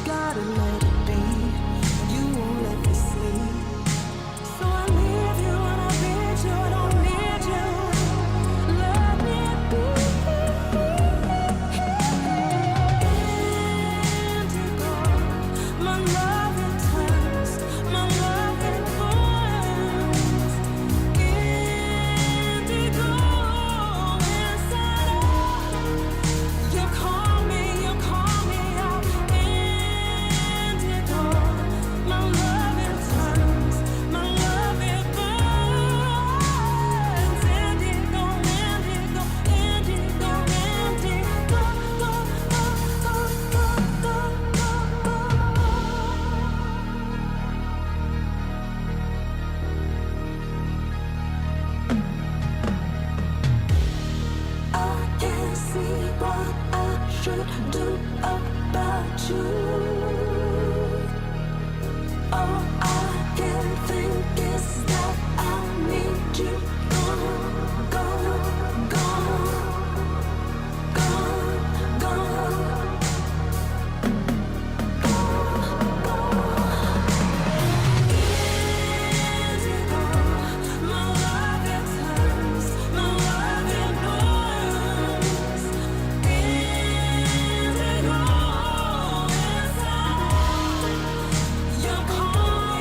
gotta let it be. You won't let me sleep. So I leave you and I need you and I need you. Let me be. Indigo, my love it turns, my love it burns. Indigo, inside out. You call me out. Indigo, my love it turns, my love it burns. Indigo, indigo, indigo, indigo, go, go, go, go, go, go, I can't see what I should do about you. All I can think is that I need you gone, gone, gone, gone, gone. Indigo, my love it turns, my love it burns. Indigo, inside. You call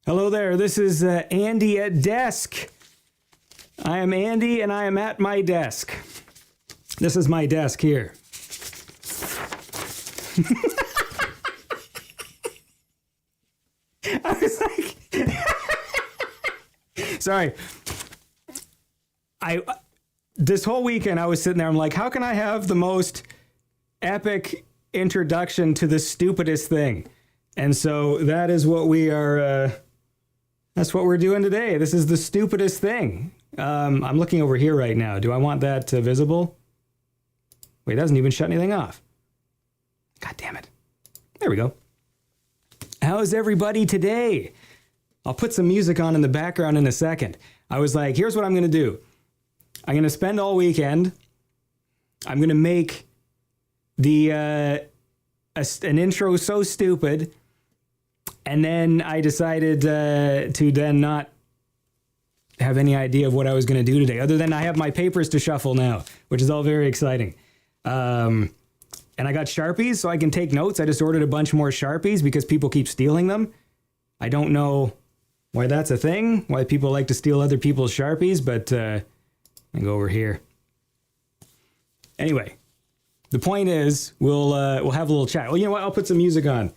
Hello there, this is Andy at desk. I am Andy and I am at my desk. This is my desk here. I was like... Sorry. This whole weekend I was sitting there, I'm like, how can I have the most epic introduction to the stupidest thing? And so that is what we are... That's what we're doing today. This is the stupidest thing. I'm looking over here right now. Do I want that visible? Wait, it doesn't even shut anything off. God damn it. There we go. How's everybody today? I'll put some music on in the background in a second. I was like, here's what I'm going to do. I'm going to spend all weekend. I'm going to make the an intro so stupid. And then I decided to then not have any idea of what I was going to do today, other than I have my papers to shuffle now, which is all very exciting. And I got Sharpies, so I can take notes. I just ordered a bunch more Sharpies because people keep stealing them. I don't know why that's a thing, why people like to steal other people's Sharpies, but I go over here. Anyway, the point is, we'll have a little chat. Well, you know what? I'll put some music on.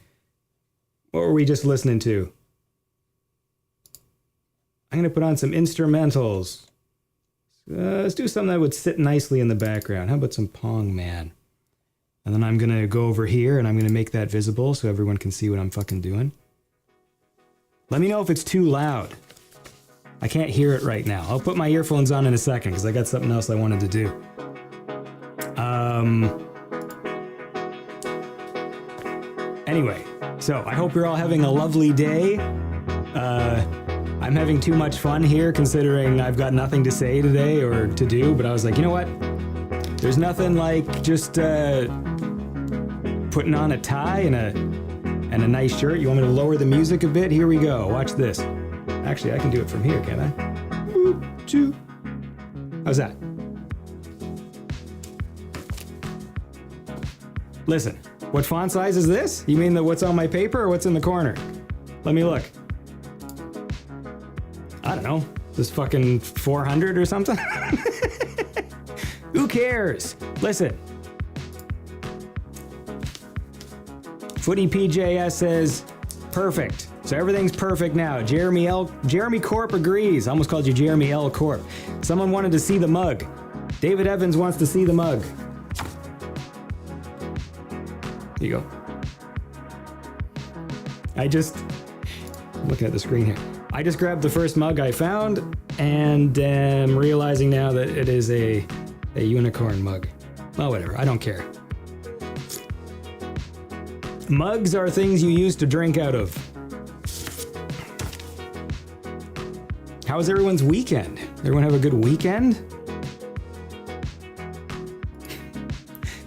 What were we just listening to? I'm going to put on some instrumentals. Let's do something that would sit nicely in the background. How about some Pong Man? And then I'm going to go over here and I'm going to make that visible so everyone can see what I'm fucking doing. Let me know if it's too loud. I can't hear it right now. I'll put my earphones on in a second because I got something else I wanted to do. Anyway, so I hope you're all having a lovely day. I'm having too much fun here considering I've got nothing to say today or to do, but I was like, you know what? There's nothing like just putting on a tie and a nice shirt. You want me to lower the music a bit? Here we go. Watch this. Actually, I can do it from here, can't I? Boop, choo. How's that? Listen, what font size is this? You mean what's on my paper or what's in the corner? Let me look. I don't know. This fucking 400 or something? Who cares? Listen. Footy PJS says, perfect. So everything's perfect now. Jeremy Corp agrees. I almost called you Jeremy L. Corp. Someone wanted to see the mug. David Evans wants to see the mug. Here you go. I'm looking at the screen here. I just grabbed the first mug I found and am realizing now that it is a unicorn mug. Well, whatever. I don't care. Mugs are things you use to drink out of. How was everyone's weekend? Everyone have a good weekend?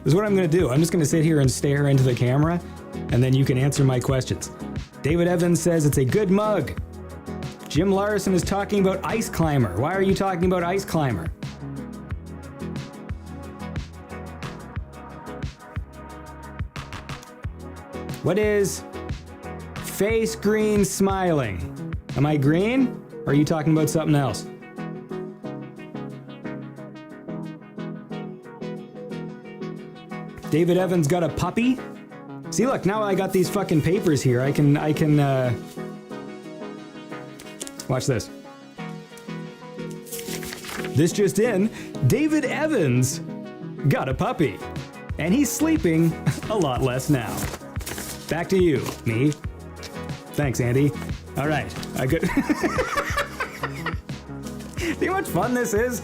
This is what I'm going to do. I'm just going to sit here and stare into the camera, and then you can answer my questions. David Evans says it's a good mug. Jim Larson is talking about Ice Climber. Why are you talking about Ice Climber? What is face green smiling? Am I green? Or are you talking about something else? David Evans got a puppy? See, look, now I got these fucking papers here. I can watch this. This just in, David Evans got a puppy. And he's sleeping a lot less now. Back to you, me. Thanks, Andy. All right, I could... See how much fun this is?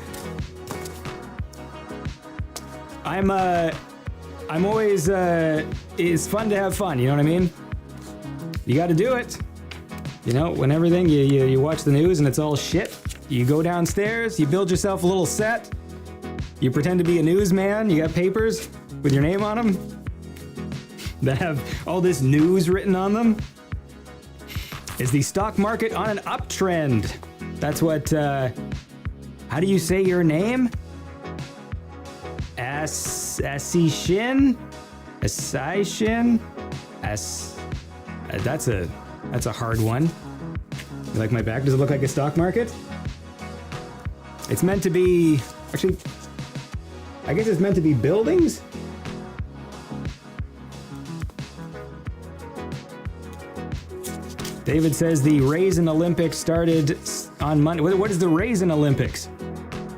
I'm always, it's fun to have fun, you know what I mean? You gotta do it. You know, when everything, you watch the news and it's all shit, you go downstairs, you build yourself a little set, you pretend to be a newsman, you got papers with your name on them that have all this news written on them. Is the stock market on an uptrend? That's what, how do you say your name? Asishin? Asishin? That's a hard one. You like my back? Does it look like a stock market? It's meant to be, actually, I guess it's meant to be buildings? David says the Raisin Olympics started on Monday. What is the Raisin Olympics?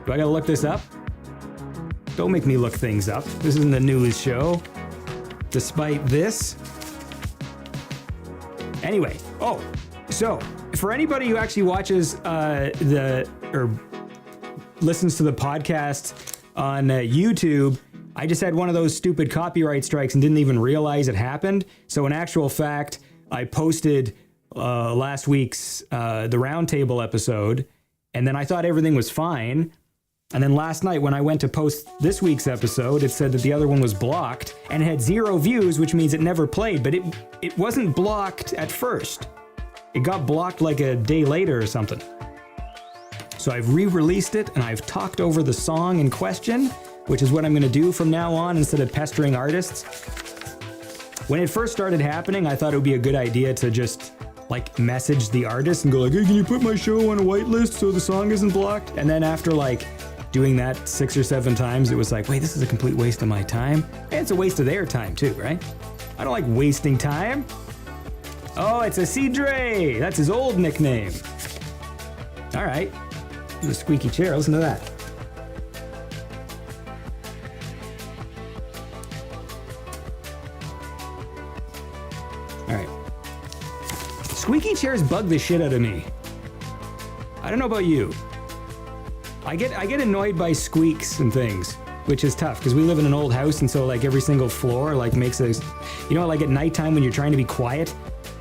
Do I gotta look this up? Don't make me look things up. This isn't a news show. Despite this. Anyway, so for anybody who actually watches or listens to the podcast on YouTube, I just had one of those stupid copyright strikes and didn't even realize it happened. So in actual fact, I posted last week's the Roundtable episode, and then I thought everything was fine. And then last night when I went to post this week's episode, it said that the other one was blocked and it had 0 views, which means it never played, but it wasn't blocked at first. It got blocked like a day later or something. So I've re-released it and I've talked over the song in question, which is what I'm gonna do from now on instead of pestering artists. When it first started happening, I thought it would be a good idea to just like message the artist and go like, hey, can you put my show on a whitelist so the song isn't blocked? And then after like doing that 6 or 7 times, it was like, wait, this is a complete waste of my time. And it's a waste of their time too, right? I don't like wasting time. Oh, it's a C. Dray. That's his old nickname. All right. The squeaky chair. Listen to that. All right. Squeaky chairs bug the shit out of me. I don't know about you. I get annoyed by squeaks and things, which is tough because we live in an old house, and so like every single floor like makes us, you know, like at nighttime when you're trying to be quiet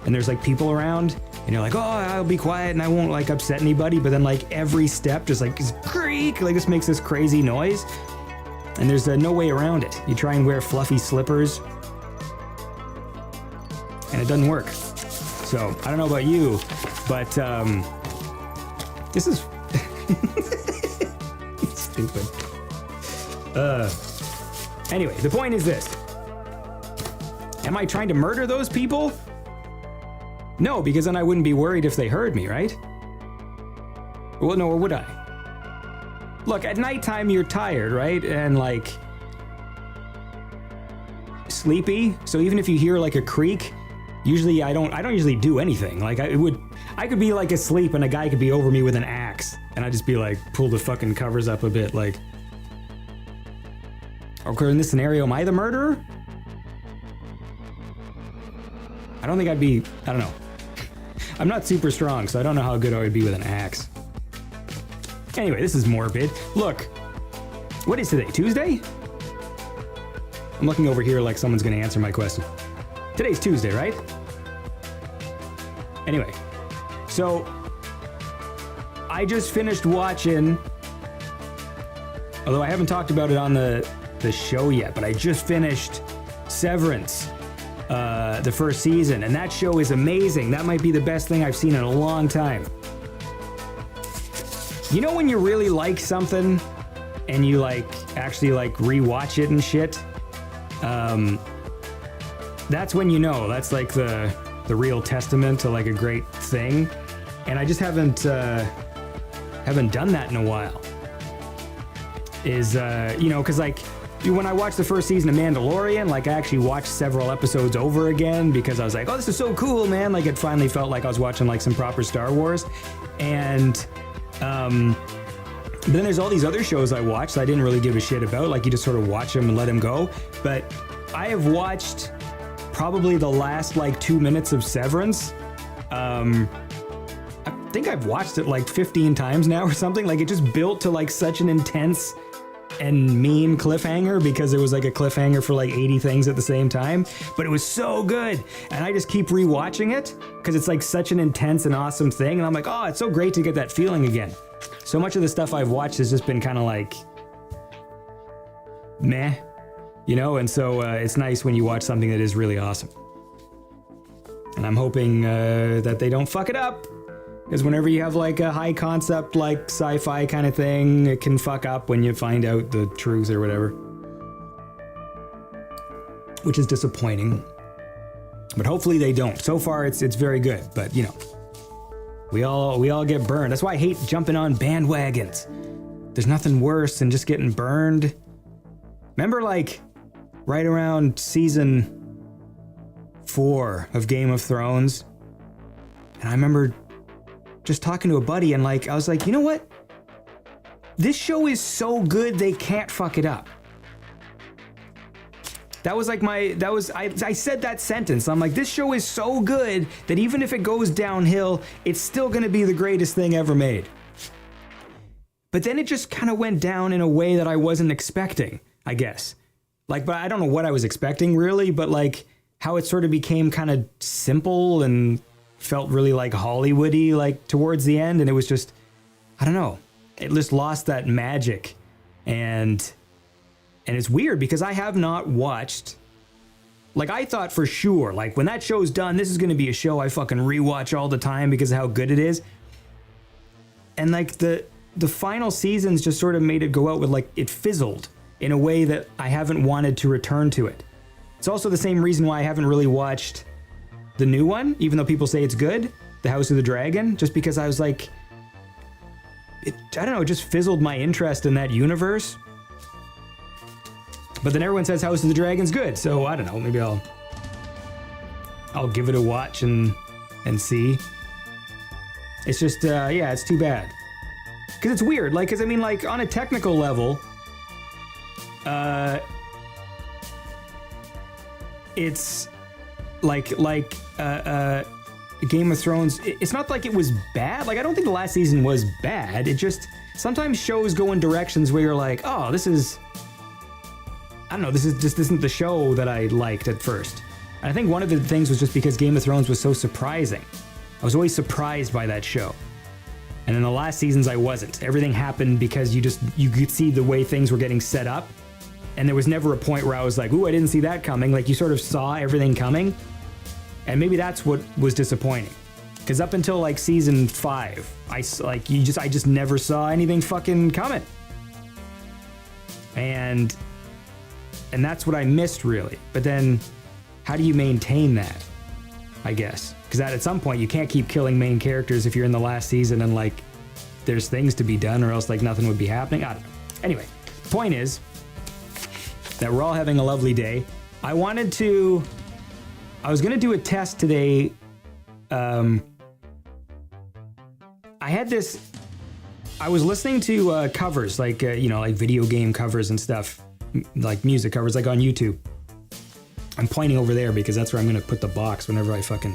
and there's like people around and you're like, oh, I'll be quiet and I won't like upset anybody, but then like every step just like this creak, like this makes this crazy noise, and there's no way around it. You try and wear fluffy slippers and it doesn't work. So I don't know about you, but this is stupid. Anyway, the point is this. Am I trying to murder those people? No, because then I wouldn't be worried if they heard me, right? Well, no, or would I? Look, at nighttime you're tired, right? And like sleepy. So even if you hear like a creak, usually I don't usually do anything. Like I could be like asleep and a guy could be over me with an axe and I'd just be like, pull the fucking covers up a bit, like. Okay, in this scenario, am I the murderer? I don't think I'd be, I don't know. I'm not super strong, so I don't know how good I would be with an axe. Anyway, this is morbid. Look, what is today, Tuesday? I'm looking over here like someone's gonna answer my question. Today's Tuesday, right? Anyway, so I just finished watching, although I haven't talked about it on the show yet, but I just finished Severance, the first season, and that show is amazing. That might be the best thing I've seen in a long time. You know when you really like something and you like actually like rewatch it and shit? That's when you know that's like the real testament to like a great thing. And I just haven't done that in a while. Is you know, because like when I watched the first season of Mandalorian, like I actually watched several episodes over again because I was like, oh, this is so cool, man. Like it finally felt like I was watching like some proper Star Wars. And but then there's all these other shows I watched that I didn't really give a shit about. Like you just sort of watch them and let them go. But I have watched probably the last like 2 minutes of Severance. I think I've watched it like 15 times now or something. Like it just built to like such an intense and mean cliffhanger because it was like a cliffhanger for like 80 things at the same time, but it was so good. And I just keep rewatching it because it's like such an intense and awesome thing. And I'm like, oh, it's so great to get that feeling again. So much of the stuff I've watched has just been kind of like meh, you know? And so it's nice when you watch something that is really awesome. And I'm hoping that they don't fuck it up. Because whenever you have like a high concept, like sci-fi kind of thing, it can fuck up when you find out the truth or whatever. Which is disappointing. But hopefully they don't. So far it's very good, but you know. We all get burned. That's why I hate jumping on bandwagons. There's nothing worse than just getting burned. Remember, like, right around season 4 of Game of Thrones? And I remember just talking to a buddy and, like, I was like, you know what? This show is so good they can't fuck it up. That was like I said that sentence. I'm like, this show is so good that even if it goes downhill, it's still gonna be the greatest thing ever made. But then it just kind of went down in a way that I wasn't expecting, I guess. Like, but I don't know what I was expecting really, but like how it sort of became kind of simple and felt really like Hollywoody like towards the end. And it was just, I don't know, it just lost that magic. And it's weird because I have not watched, like I thought for sure, like when that show's done, this is going to be a show I fucking rewatch all the time because of how good it is. And like the final seasons just sort of made it go out with like, it fizzled in a way that I haven't wanted to return to it. It's also the same reason why I haven't really watched the new one, even though people say it's good, The House of the Dragon, just because I was like, I don't know, it just fizzled my interest in that universe. But then everyone says House of the Dragon's good, so I don't know, maybe I'll give it a watch and see. It's just, yeah, it's too bad. Because it's weird, like, because I mean, like, on a technical level, it's like Game of Thrones, it's not like it was bad. Like, I don't think the last season was bad. It just, sometimes shows go in directions where you're like, oh, this is, I don't know, this isn't the show that I liked at first. And I think one of the things was just because Game of Thrones was so surprising. I was always surprised by that show. And in the last seasons, I wasn't. Everything happened because you could see the way things were getting set up. And there was never a point where I was like, ooh, I didn't see that coming. Like, you sort of saw everything coming. And maybe that's what was disappointing. Because up until like season 5, I just never saw anything fucking coming. And that's what I missed, really. But then, how do you maintain that? I guess. Because at some point, you can't keep killing main characters if you're in the last season and, like, there's things to be done or else, like, nothing would be happening. I don't know. Anyway, point is that we're all having a lovely day. I was going to do a test today. I was listening to covers, like, like video game covers and stuff. Like music covers, like on YouTube. I'm pointing over there because that's where I'm going to put the box whenever I fucking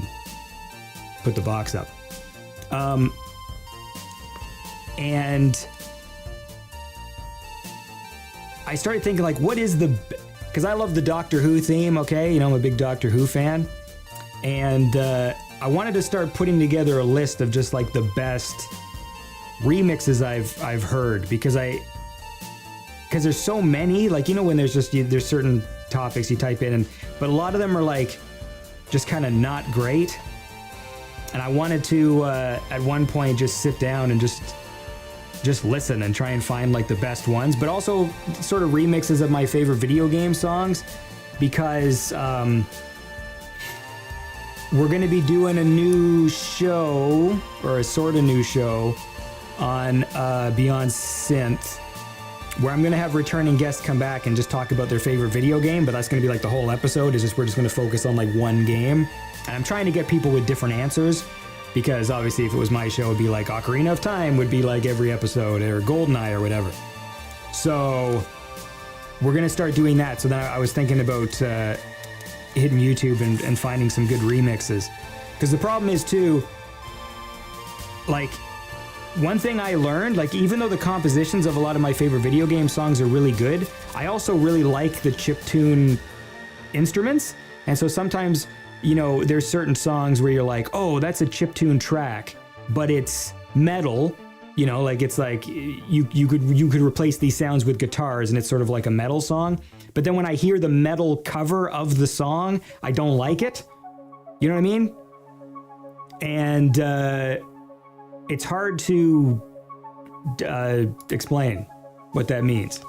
put the box up. And I started thinking, like, what is because I love the Doctor Who theme, okay? I'm a big Doctor Who fan. And I wanted to start putting together a list of just like the best remixes I've heard because there's so many, like, when there's certain topics you type in, but a lot of them are like just kind of not great. And I wanted to at one point just sit down and just listen and try and find like the best ones, but also sort of remixes of my favorite video game songs, because we're going to be doing a new show, or a sort of new show, on Beyond Synth, where I'm going to have returning guests come back and just talk about their favorite video game, but that's going to be like the whole episode. We're just going to focus on like one game. And I'm trying to get people with different answers, because obviously if it was my show, it'd be like Ocarina of Time would be like every episode, or GoldenEye or whatever. So we're going to start doing that. So then I was thinking about hitting YouTube and finding some good remixes. Because the problem is too, like, one thing I learned, like, even though the compositions of a lot of my favorite video game songs are really good, I also really like the chiptune instruments. And so sometimes, there's certain songs where you're like, oh, that's a chiptune track, but it's metal, like, it's like you could replace these sounds with guitars and it's sort of like a metal song. But then when I hear the metal cover of the song, I don't like it. You know what I mean? And it's hard to explain what that means.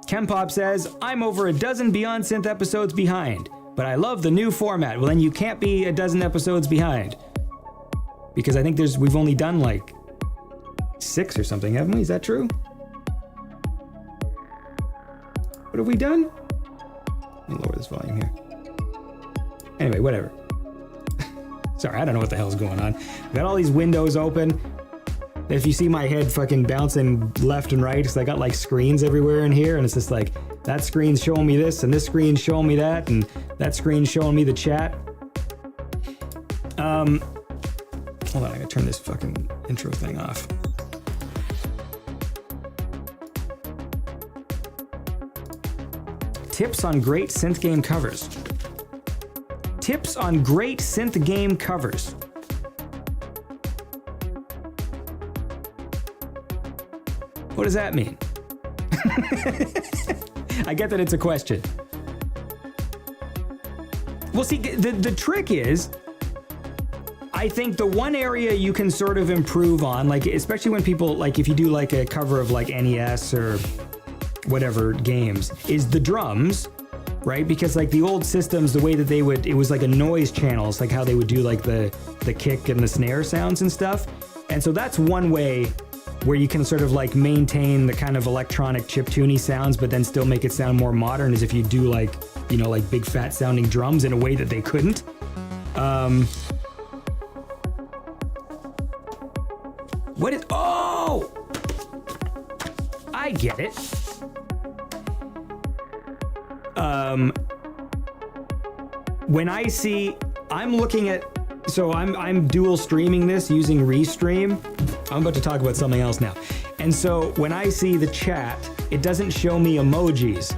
Kempop says, I'm over a dozen Beyond Synth episodes behind. but I love the new format. Well, then you can't be a dozen episodes behind. Because I think we've only done like 6 or something, haven't we? Is that true? What have we done? Let me lower this volume here. Anyway, whatever. Sorry, I don't know what the hell's going on. I've got all these windows open. If you see my head fucking bouncing left and right, because I got like screens everywhere in here, and it's just like, that screen's showing me this, and this screen's showing me that, and that screen's showing me the chat. Hold on, I gotta turn this fucking intro thing off. Tips on great synth game covers. Tips on great synth game covers. What does that mean? I get that it's a question. Well, see, the trick is, I think the one area you can sort of improve on, like, especially when people, like, if you do like a cover of like NES or whatever games, is the drums, right? Because like the old systems, the way that they would, it was like a noise channel. It's like how they would do like the kick and the snare sounds and stuff. And so that's one way where you can sort of like maintain the kind of electronic chiptune sounds, but then still make it sound more modern, is if you do like, you know, like big fat sounding drums in a way that they couldn't. What is, oh, I get it. When I see, I'm looking at, so I'm dual streaming this using Restream. I'm about to talk about something else now. And so when I see the chat, it doesn't show me emojis.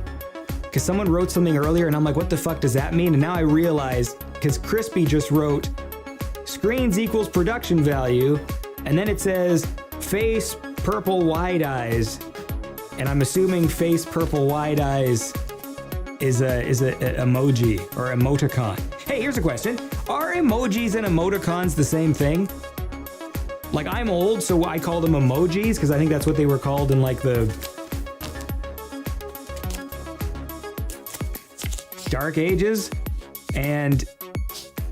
Because someone wrote something earlier and I'm like, what the fuck does that mean? And now I realize, because Crispy just wrote, screens equals production value, and then it says face purple wide eyes, and I'm assuming face purple wide eyes is a emoji or emoticon. Hey, here's a question. Are emojis and emoticons the same thing? Like, I'm old, so I call them emojis because I think that's what they were called in like the dark ages. And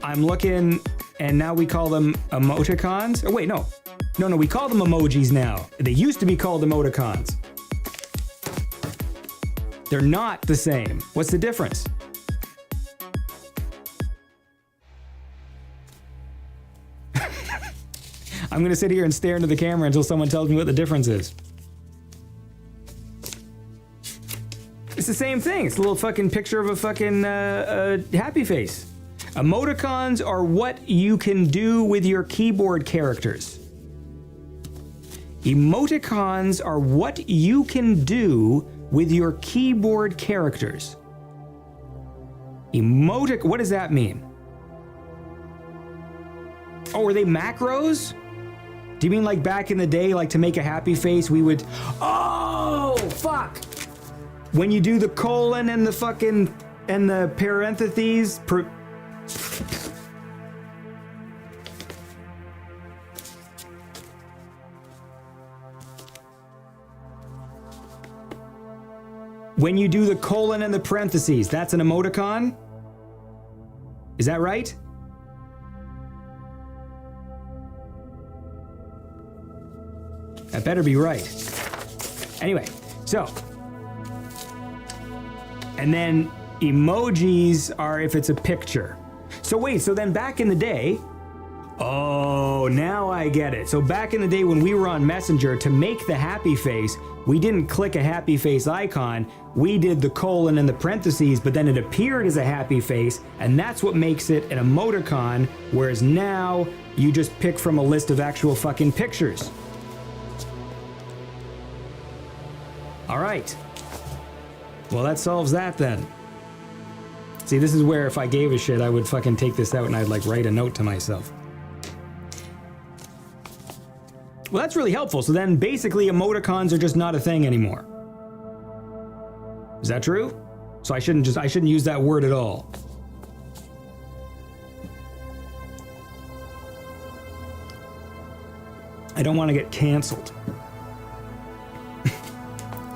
I'm looking, and now we call them emoticons. Oh wait, no, we call them emojis now. They used to be called emoticons. They're not the same. What's the difference? I'm gonna sit here and stare into the camera until someone tells me what the difference is. It's the same thing. It's a little fucking picture of a fucking happy face. Emoticons are what you can do with your keyboard characters. Emoticons are what you can do with your keyboard characters. What does that mean? Oh, are they macros? Do you mean like back in the day, like to make a happy face, we would, oh, fuck. When you do the colon and the fucking, and the parentheses, when you do the colon and the parentheses, that's an emoticon? Is that right? That better be right. Anyway, so. And then emojis are if it's a picture. So wait, so then back in the day, oh, now I get it. So back in the day when we were on Messenger, to make the happy face, we didn't click a happy face icon, we did the colon and the parentheses, but then it appeared as a happy face, and that's what makes it an emoticon, whereas now you just pick from a list of actual fucking pictures. All right. Well, that solves that then. See, this is where if I gave a shit, I would fucking take this out and I'd like write a note to myself. Well, that's really helpful. So then basically emoticons are just not a thing anymore. Is that true? So I shouldn't use that word at all. I don't want to get canceled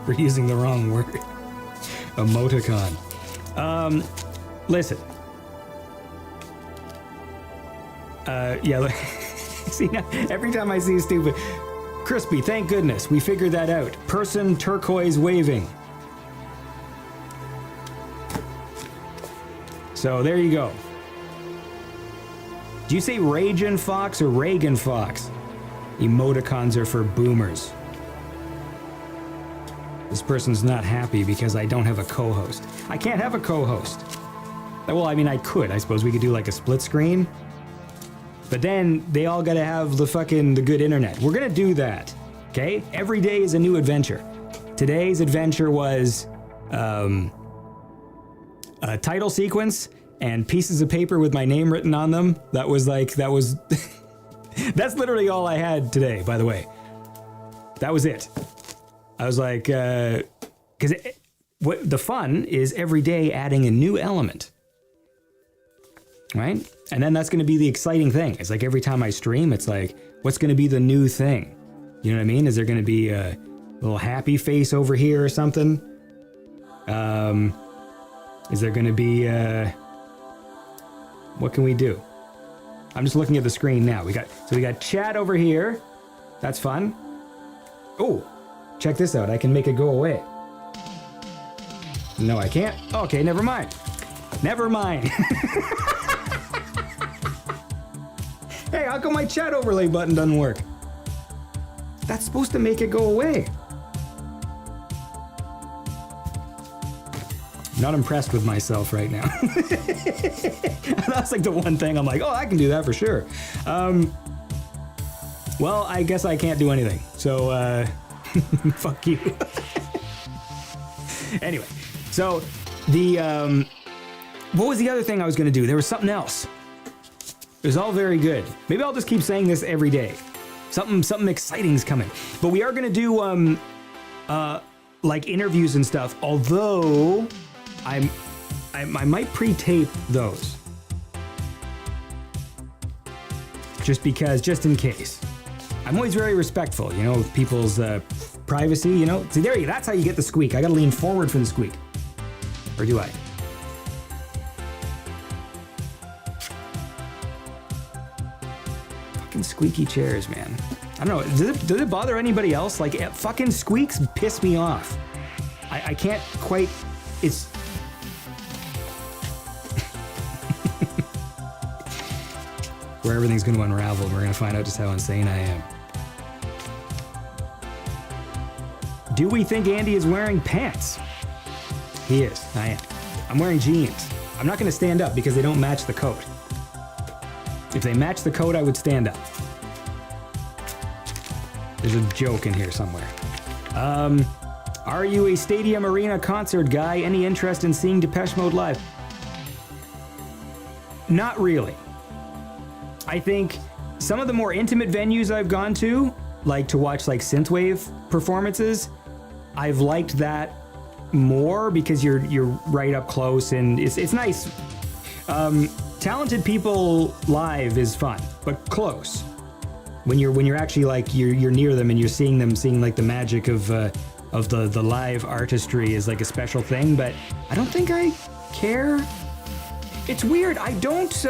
for using the wrong word. Emoticon. Listen, Yeah, look, see, now, every time I see stupid... Crispy, thank goodness, we figured that out. Person turquoise waving. So there you go. Do you say Ragin' Fox or Reagan Fox? Emoticons are for boomers. This person's not happy because I don't have a co-host. I can't have a co-host. Well, I mean, I could. I suppose we could do like a split screen. But then they all gotta have the good internet. We're gonna do that, okay? Every day is a new adventure. Today's adventure was a title sequence and pieces of paper with my name written on them. That was that's literally all I had today, by the way. That was it. I was like, because what the fun is every day adding a new element, right? And then that's going to be the exciting thing. It's like every time I stream, it's like, what's going to be the new thing? You know what I mean? Is there going to be a little happy face over here or something? Is there going to be, what can we do? I'm just looking at the screen now. We got chat over here. That's fun. Oh, check this out. I can make it go away. No, I can't. Okay, never mind. Never mind. Hey, how come my chat overlay button doesn't work? That's supposed to make it go away. Not impressed with myself right now. That's like the one thing I'm like, oh, I can do that for sure. Well, I guess I can't do anything. So, fuck you. Anyway, so the, what was the other thing I was going to do? There was something else. It was all very good. Maybe I'll just keep saying this every day. Something exciting's coming. But we are going to do, like interviews and stuff. Although I might pre-tape those. Just in case. I'm always very respectful, you know, of people's privacy, you know. See, there you go. That's how you get the squeak. I gotta lean forward for the squeak. Or do I? Fucking squeaky chairs, man. I don't know. Does it bother anybody else? Like, fucking squeaks piss me off. I can't quite. It's. Where everything's going to unravel, we're going to find out just how insane I am. Do we think Andy is wearing pants? He is. I am. I'm wearing jeans. I'm not going to stand up because they don't match the coat. If they match the coat, I would stand up. There's a joke in here somewhere. Are you a stadium arena concert guy? Any interest in seeing Depeche Mode live? Not really. I think some of the more intimate venues I've gone to, like to watch like synthwave performances, I've liked that more because you're right up close and it's nice. Talented people live is fun, but close. When you're actually like you're near them and you're seeing like the magic of the live artistry is like a special thing. But I don't think I care. It's weird. I don't.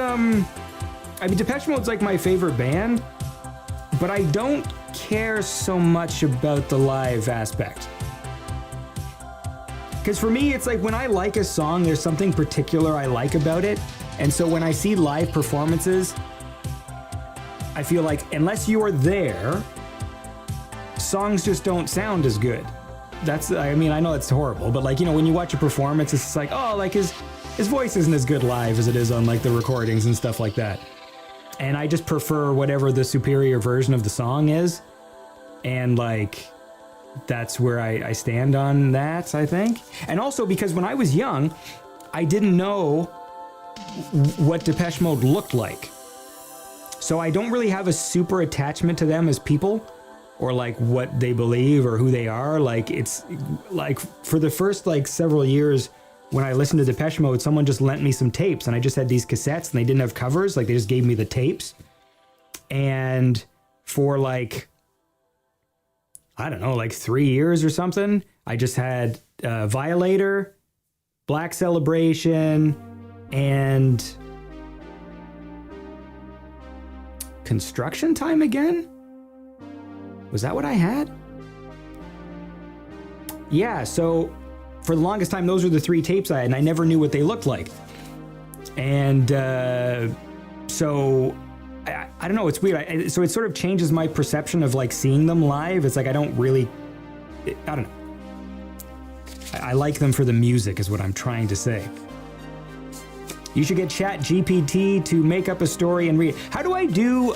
I mean, Depeche Mode's like my favorite band, but I don't care so much about the live aspect. Because for me, it's like when I like a song, there's something particular I like about it. And so when I see live performances, I feel like unless you are there, songs just don't sound as good. I mean, I know it's horrible, but like, you know, when you watch a performance, it's like, oh, like his voice isn't as good live as it is on like the recordings and stuff like that. And I just prefer whatever the superior version of the song is. And like, that's where I stand on that, I think. And also because when I was young, I didn't know what Depeche Mode looked like. So I don't really have a super attachment to them as people or like what they believe or who they are. Like it's like for the first like several years when I listened to Depeche Mode, someone just lent me some tapes and I just had these cassettes and they didn't have covers. Like they just gave me the tapes. And for like, I don't know, like 3 years or something, I just had Violator, Black Celebration, and Construction Time again? Was that what I had? Yeah, so for the longest time, those were the 3 tapes I had, and I never knew what they looked like. And so I don't know, it's weird. So it sort of changes my perception of like seeing them live. It's like I don't know. I like them for the music is what I'm trying to say. You should get Chat GPT to make up a story and read. How do I do,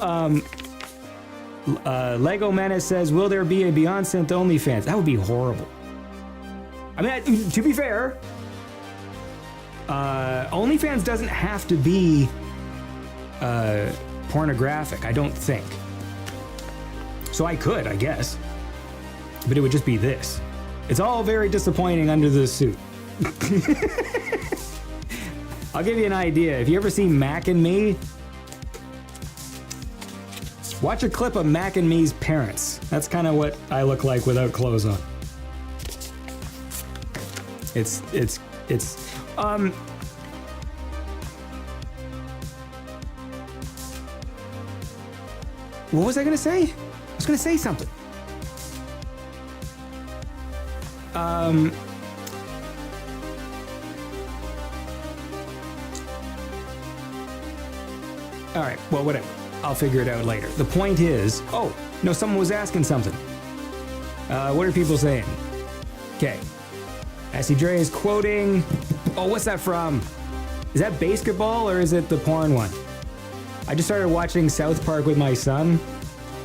Lego Menace says, will there be a Beyond Synth OnlyFans? That would be horrible. I mean, to be fair, OnlyFans doesn't have to be pornographic, I don't think. So I could, I guess. But it would just be this. It's all very disappointing under the suit. I'll give you an idea. If you ever see Mac and Me, watch a clip of Mac and Me's parents. That's kind of what I look like without clothes on. It's what was I gonna say? I was gonna say something. All right, well, whatever. I'll figure it out later. The point is, oh, no, someone was asking something. What are people saying? Okay. I see Dray is quoting, oh, what's that from? Is that basketball or is it the porn one? I just started watching South Park with my son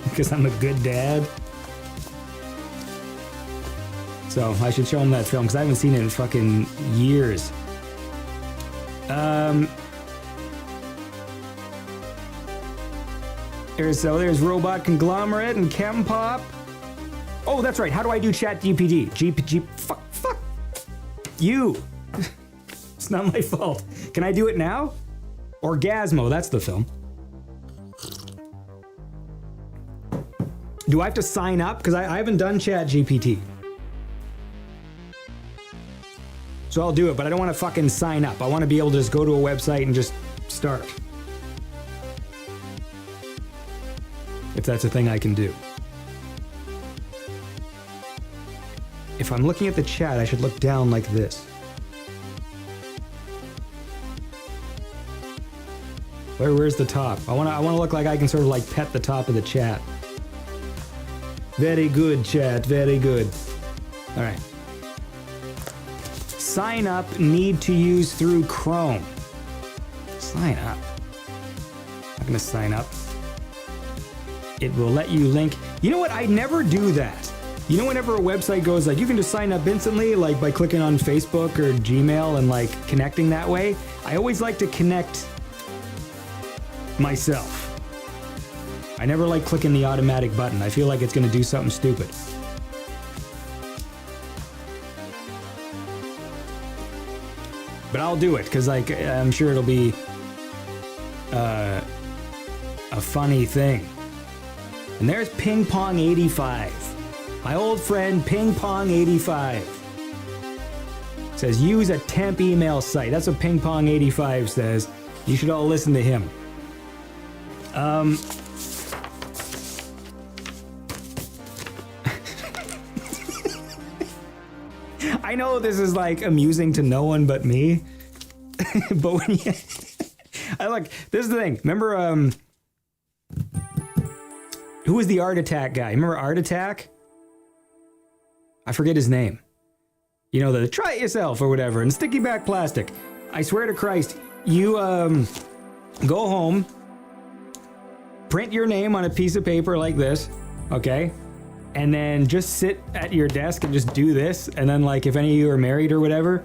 because I'm a good dad. So I should show him that film because I haven't seen it in fucking years. There's Robot Conglomerate and Chem Pop. Oh, that's right. How do I do Chat GPT? Fuck. You. It's not my fault. Can I do it now? Orgasmo, that's the film. Do I have to sign up? Because I haven't done Chat GPT. So I'll do it, but I don't want to fucking sign up. I want to be able to just go to a website and just start. If that's a thing I can do. If I'm looking at the chat, I should look down like this. Where's the top? I want to look like I can sort of like pet the top of the chat. Very good, chat. Very good. All right. Sign up. Need to use through Chrome. Sign up. I'm gonna sign up. It will let you link. You know what? I never do that. You know, whenever a website goes like, you can just sign up instantly, like by clicking on Facebook or Gmail and like connecting that way. I always like to connect myself. I never like clicking the automatic button. I feel like it's going to do something stupid. But I'll do it because like I'm sure it'll be a funny thing. And there's Ping Pong 85. My old friend Ping Pong 85 says use a temp email site. That's what Ping Pong 85 says. You should all listen to him. I know this is like amusing to no one but me, but when you, I like this is the thing. Remember, who was the Art Attack guy? Remember Art Attack? I forget his name. You know, the try it yourself or whatever, and sticky back plastic. I swear to Christ, you go home, print your name on a piece of paper like this, okay? And then just sit at your desk and just do this. And then like if any of you are married or whatever,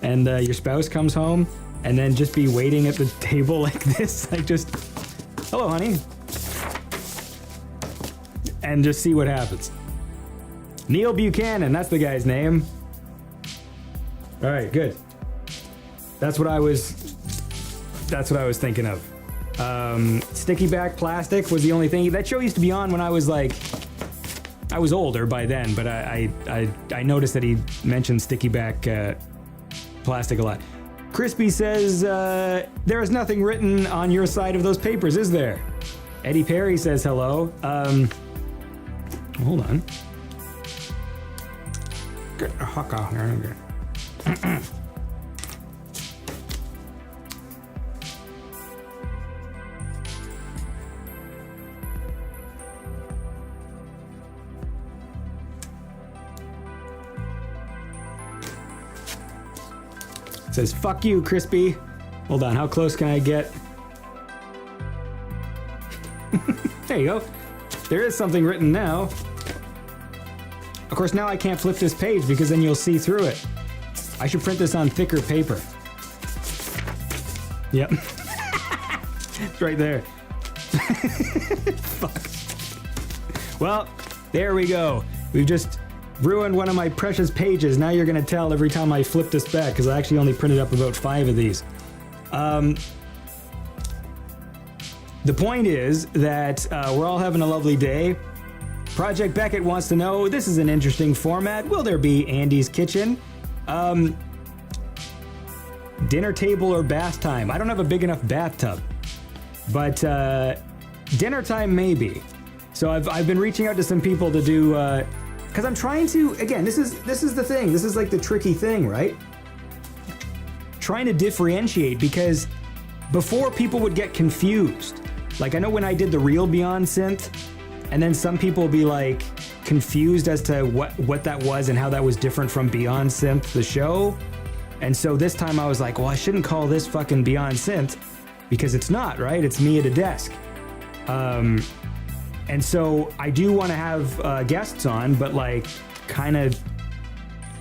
and your spouse comes home, and then just be waiting at the table like this, like just, hello, honey. And just see what happens. Neil Buchanan, that's the guy's name. All right, good. That's what I was thinking of. Sticky back plastic was the only thing. That show used to be on when I was like, I was older by then, but I noticed that he mentioned sticky back plastic a lot. Crispy says, there is nothing written on your side of those papers, is there? Eddie Perry says hello. Hold on. Get the fuck out here. It says, fuck you, Crispy. Hold on, how close can I get? There you go. There is something written now. Of course, now I can't flip this page because then you'll see through it. I should print this on thicker paper. Yep. It's right there. Fuck. Well, there we go. We've just ruined one of my precious pages. Now you're going to tell every time I flip this back because I actually only printed up about 5 of these. The point is that we're all having a lovely day. Project Beckett wants to know, this is an interesting format. Will there be Andy's Kitchen? Dinner table or bath time? I don't have a big enough bathtub, but dinner time maybe. So I've been reaching out to some people to do, because I'm trying to, again, this is the thing. This is like the tricky thing, right? Trying to differentiate, because before people would get confused. Like I know when I did the real Beyond Synth, and then some people be like confused as to what that was and how that was different from Beyond Synth, the show. And so this time I was like, well, I shouldn't call this fucking Beyond Synth because it's not, right? It's me at a desk. And so I do want to have guests on, but like kind of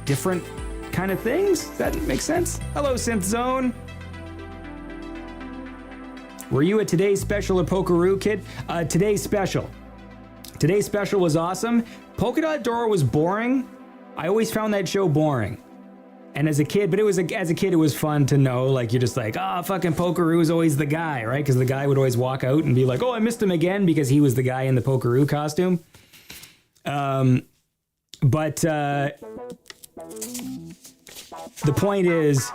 different kind of things. Does that make sense? Hello, Synth Zone. Were you at Today's Special or Pokeroo, kid? Today's Special. Today's Special was awesome. Polka Dot Door was boring. I always found that show boring. And as a kid, but as a kid, it was fun to know, like, you're just like, fucking Pokeroo is always the guy, right? Because the guy would always walk out and be like, oh, I missed him again, because he was the guy in the Pokeroo costume. But the point is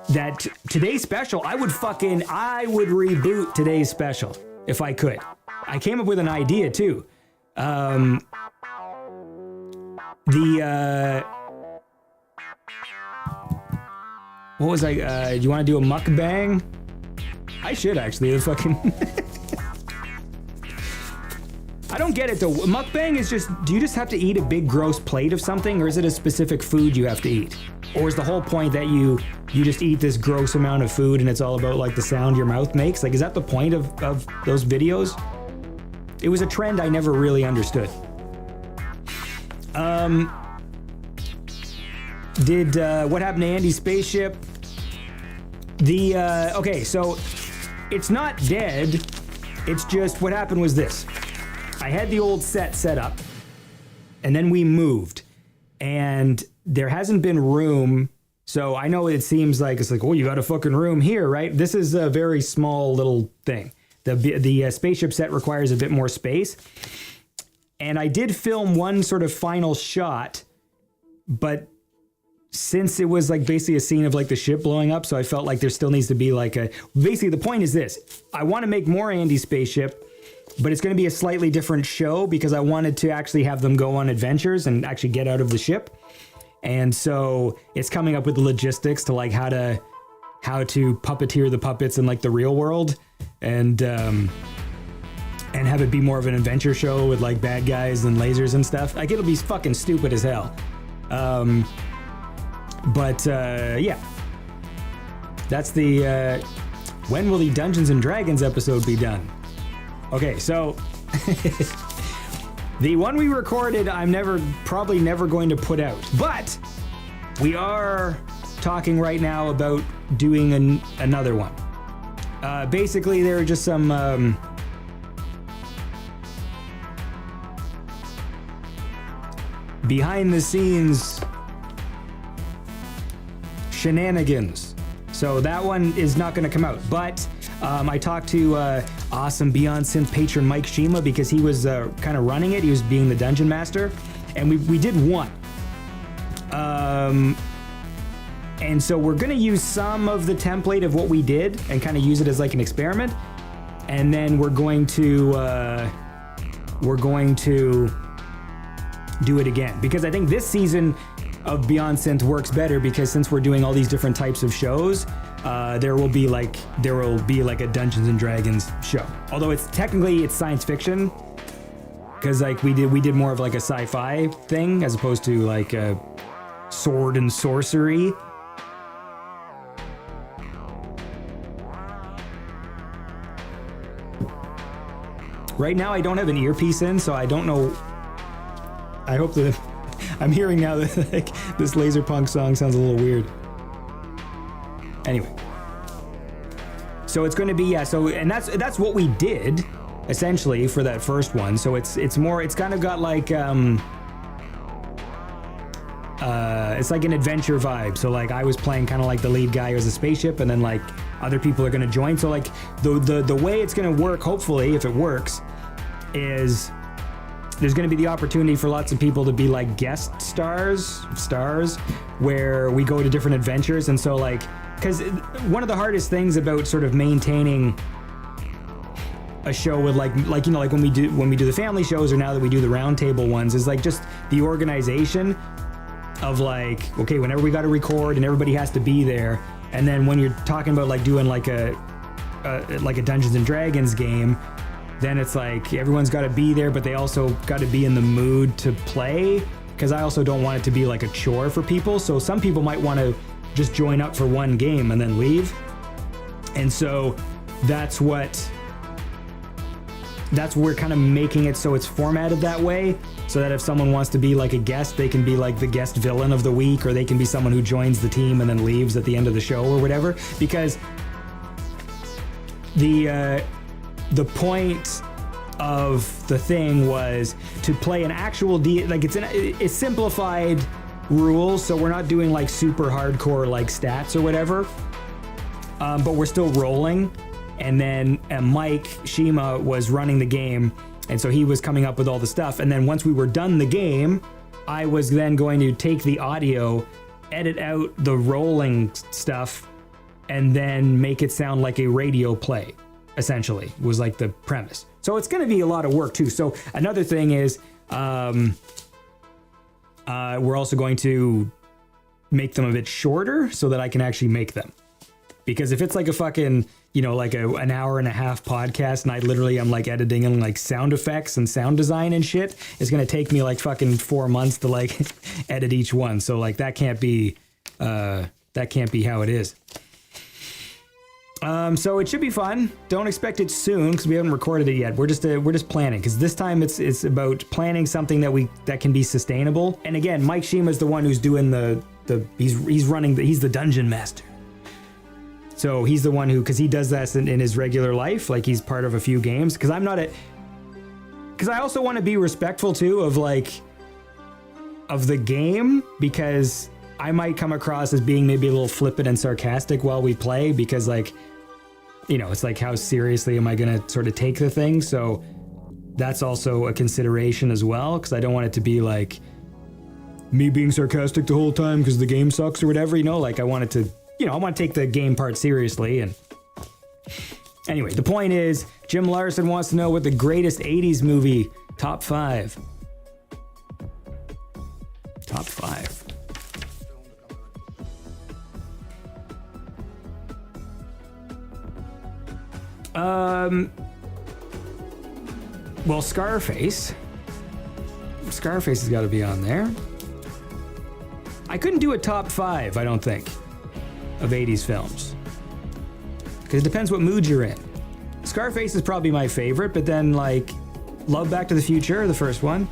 that Today's Special, I would reboot Today's Special if I could. I came up with an idea too. What was I, do you want to do a mukbang? I should actually, the fucking... I don't get it though. Mukbang is just, do you just have to eat a big gross plate of something, or is it a specific food you have to eat? Or is the whole point that you just eat this gross amount of food and it's all about like the sound your mouth makes? Like, is that the point of those videos? It was a trend I never really understood. What happened to Andy's spaceship? Okay, so it's not dead. It's just, what happened was this. I had the old set up, and then we moved, and there hasn't been room. So I know it seems like, it's like, oh, you got a fucking room here, right? This is a very small little thing. The spaceship set requires a bit more space. And I did film one sort of final shot, but since it was like basically a scene of like the ship blowing up, so I felt like there still needs to be like basically the point is this. I want to make more Andy Spaceship, but it's going to be a slightly different show because I wanted to actually have them go on adventures and actually get out of the ship. And so it's coming up with the logistics to like how to puppeteer the puppets in like the real world, and have it be more of an adventure show with like bad guys and lasers and stuff. Like, it'll be fucking stupid as hell. Yeah, that's the when will the Dungeons and Dragons episode be done? Okay, so the one we recorded, I'm probably never going to put out, but we are talking right now about doing another one. Basically, there are just some behind the scenes shenanigans. So that one is not going to come out, but I talked to awesome Beyond Synth patron Mike Shima, because he was kind of running it. He was being the dungeon master, and we did one. And so we're going to use some of the template of what we did and kind of use it as like an experiment. and then we're going to do it again, because I think this season of Beyond Synth works better, because since we're doing all these different types of shows, there will be like a Dungeons and Dragons show. Although it's science fiction, because like we did more of like a sci-fi thing as opposed to like a sword and sorcery. Right now I don't have an earpiece in, so I don't know. I hope that I'm hearing now that like, this laser punk song sounds a little weird. Anyway, so it's going to be and that's what we did essentially for that first one. So it's kind of got like it's like an adventure vibe. So like I was playing kind of like the lead guy as a spaceship, and then like other people are going to join. So like the way it's going to work, hopefully if it works, is there's going to be the opportunity for lots of people to be like guest stars where we go to different adventures. And so like, because one of the hardest things about sort of maintaining a show with like you know, like when we do the family shows, or now that we do the roundtable ones, is like just the organization of like, okay, whenever we got to record and everybody has to be there, and then when you're talking about like doing like a Dungeons and Dragons game, then it's like everyone's got to be there, but they also got to be in the mood to play, because I also don't want it to be like a chore for people. So some people might want to just join up for one game and then leave. And so that's we're kind of making it so it's formatted that way, so that if someone wants to be like a guest, they can be like the guest villain of the week, or they can be someone who joins the team and then leaves at the end of the show or whatever. Because the point of the thing was to play an actual like it's simplified rules, so we're not doing like super hardcore like stats or whatever, but we're still rolling. And then Mike Shima was running the game, and so he was coming up with all the stuff. And then once we were done the game, I was then going to take the audio, edit out the rolling stuff, and then make it sound like a radio play, essentially, was like the premise. So it's going to be a lot of work too. So another thing is we're also going to make them a bit shorter so that I can actually make them. Because if it's like a fucking, you know, like an hour and a half podcast, and I literally am like editing and like sound effects and sound design and shit, it's going to take me like fucking 4 months to like edit each one. So like that can't be how it is. So it should be fun. Don't expect it soon, because we haven't recorded it yet. We're just planning, because this time it's about planning something that can be sustainable. And again, Mike Shima is the one who's doing he's the dungeon master. So he's the one because he does that in his regular life, like he's part of a few games. Because because I also want to be respectful too of the game, because I might come across as being maybe a little flippant and sarcastic while we play, because like, you know, it's like, how seriously am I going to sort of take the thing? So that's also a consideration as well, because I don't want it to be like me being sarcastic the whole time because the game sucks or whatever, you know, like I want it to, you know, I want to take the game part seriously. And anyway, the point is, Jim Larson wants to know what the greatest 80s movie top 5. Top 5. Well, Scarface has got to be on there. I couldn't do a top 5, I don't think, of 80s films, because it depends what mood you're in. Scarface is probably my favorite, but then like love Back to the Future, the first one.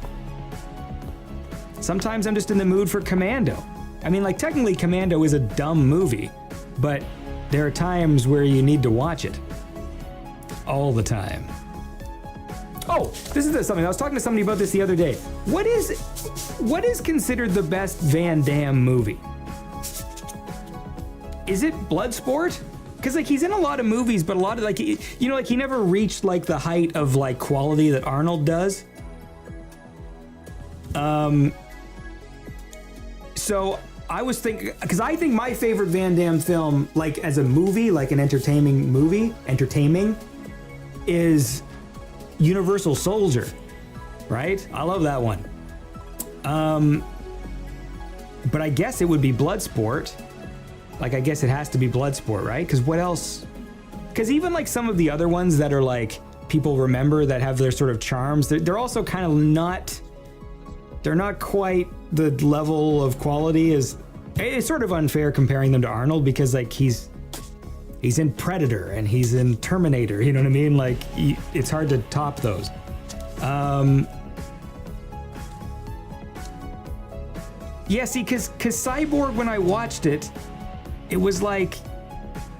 Sometimes I'm just in the mood for Commando. I mean, like technically Commando is a dumb movie, but there are times where you need to watch it. All the time. Oh, this is something. I was talking to somebody about this the other day. What is considered the best Van Damme movie? Is it Bloodsport? Because like he's in a lot of movies, but a lot of like, you know, like he never reached like the height of like quality that Arnold does. So I was thinking, because I think my favorite Van Damme film, like as a movie, like an entertaining, is Universal Soldier, right? I love that one. But I guess it would be Bloodsport. Like, I guess it has to be Bloodsport, right? Because what else? Because even like some of the other ones that are like people remember that have their sort of charms, they're also kind of not. They're not quite the level of quality as. It's sort of unfair comparing them to Arnold because like he's in Predator and he's in Terminator. You know what I mean? Like it's hard to top those. Yeah, see, because Cyborg, when I watched it, it was like,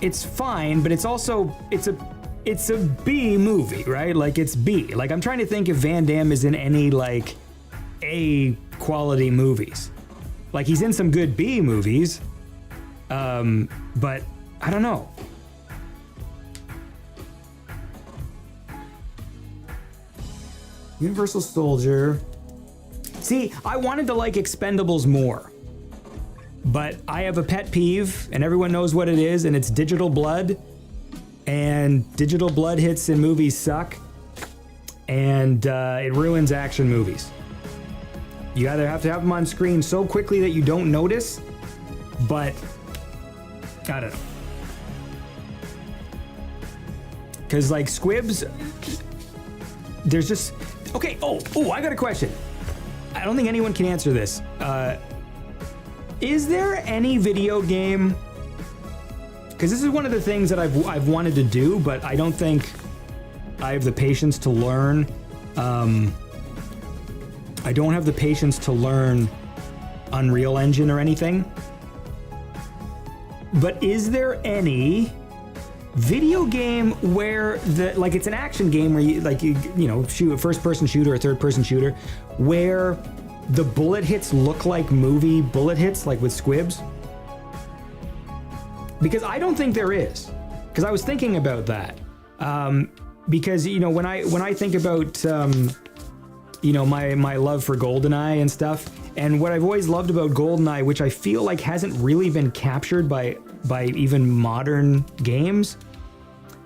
it's fine, but it's also, it's a B movie, right? Like, it's B. Like, I'm trying to think if Van Damme is in any, like, A quality movies. Like, he's in some good B movies, but I don't know. Universal Soldier. See, I wanted to like Expendables more, but I have a pet peeve, and everyone knows what it is, and it's digital blood. And digital blood hits in movies suck, and it ruins action movies. You either have to have them on screen so quickly that you don't notice, but I don't know. Because like Squibs, there's just, okay, oh, I got a question. I don't think anyone can answer this. Is there any video game? Because this is one of the things that I've wanted to do, but I don't think I have the patience to learn. I don't have the patience to learn Unreal Engine or anything. But is there any video game where like it's an action game where you shoot a first-person shooter or third-person shooter where the bullet hits look like movie bullet hits, like with Squibs? Because I don't think there is. Because I was thinking about that. Because when I think about my love for GoldenEye and stuff, and what I've always loved about GoldenEye, which I feel like hasn't really been captured by even modern games,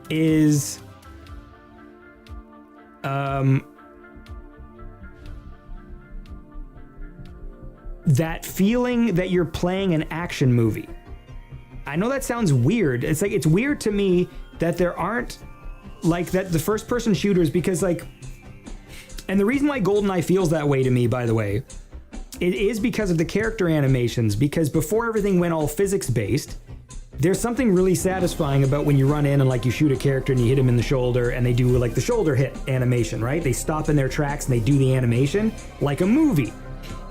is that feeling that you're playing an action movie. I know that sounds weird. It's like, it's weird to me that there aren't like that the first person shooters, because like, and the reason why GoldenEye feels that way to me, by the way, it is because of the character animations, because before everything went all physics based, there's something really satisfying about when you run in and like you shoot a character and you hit him in the shoulder and they do like the shoulder hit animation, right? They stop in their tracks and they do the animation like a movie.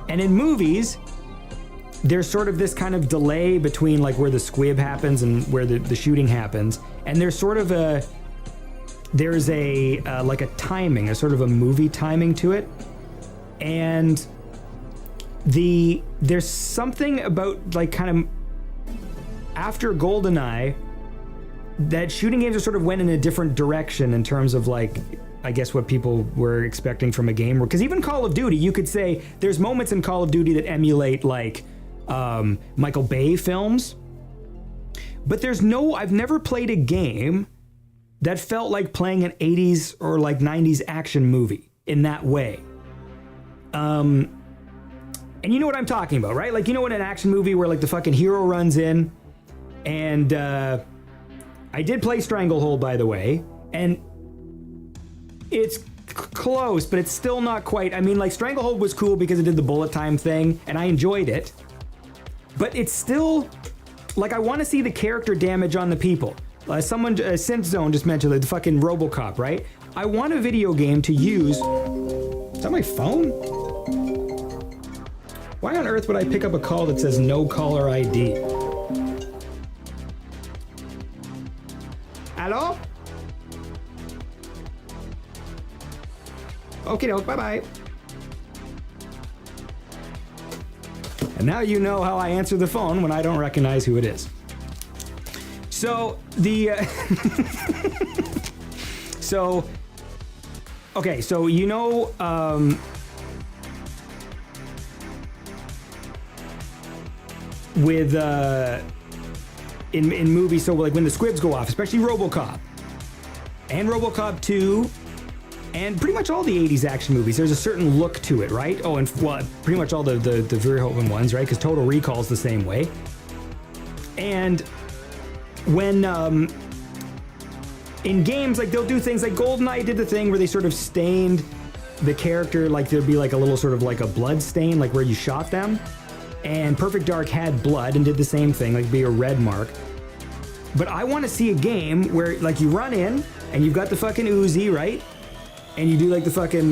And in movies, there's sort of this kind of delay between like where the squib happens and where the shooting happens. And there's sort of there's a like a timing, a sort of a movie timing to it. And there's something about like kind of after GoldenEye that shooting games sort of went in a different direction in terms of like, I guess what people were expecting from a game. Because even Call of Duty, you could say there's moments in Call of Duty that emulate like Michael Bay films. But I've never played a game that felt like playing an 80s or like 90s action movie in that way. And you know what I'm talking about, right? Like, you know what, an action movie where like the fucking hero runs in, and I did play Stranglehold, by the way, and it's close, but it's still not quite. I mean, like, Stranglehold was cool because it did the bullet time thing, and I enjoyed it. But it's still, like, I want to see the character damage on the people. Someone, Synth Zone just mentioned the fucking RoboCop, right? I want a video game to use. Is that my phone? Why on earth would I pick up a call that says no caller ID? Hello? Okay, doke, bye-bye. And now you know how I answer the phone when I don't recognize who it is. So, okay, so you know, with in movies, so like when the squibs go off, especially RoboCop, and RoboCop 2, and pretty much all the 80s action movies. There's a certain look to it, right? Oh, and well, pretty much all the Verhoeven ones, right? Because Total Recall's the same way. And when in games, like they'll do things like GoldenEye did the thing where they sort of stained the character, like there'd be like a little sort of like a blood stain, like where you shot them. And Perfect Dark had blood and did the same thing, like be a red mark. But I want to see a game where like you run in and you've got the fucking Uzi, right? And you do like the fucking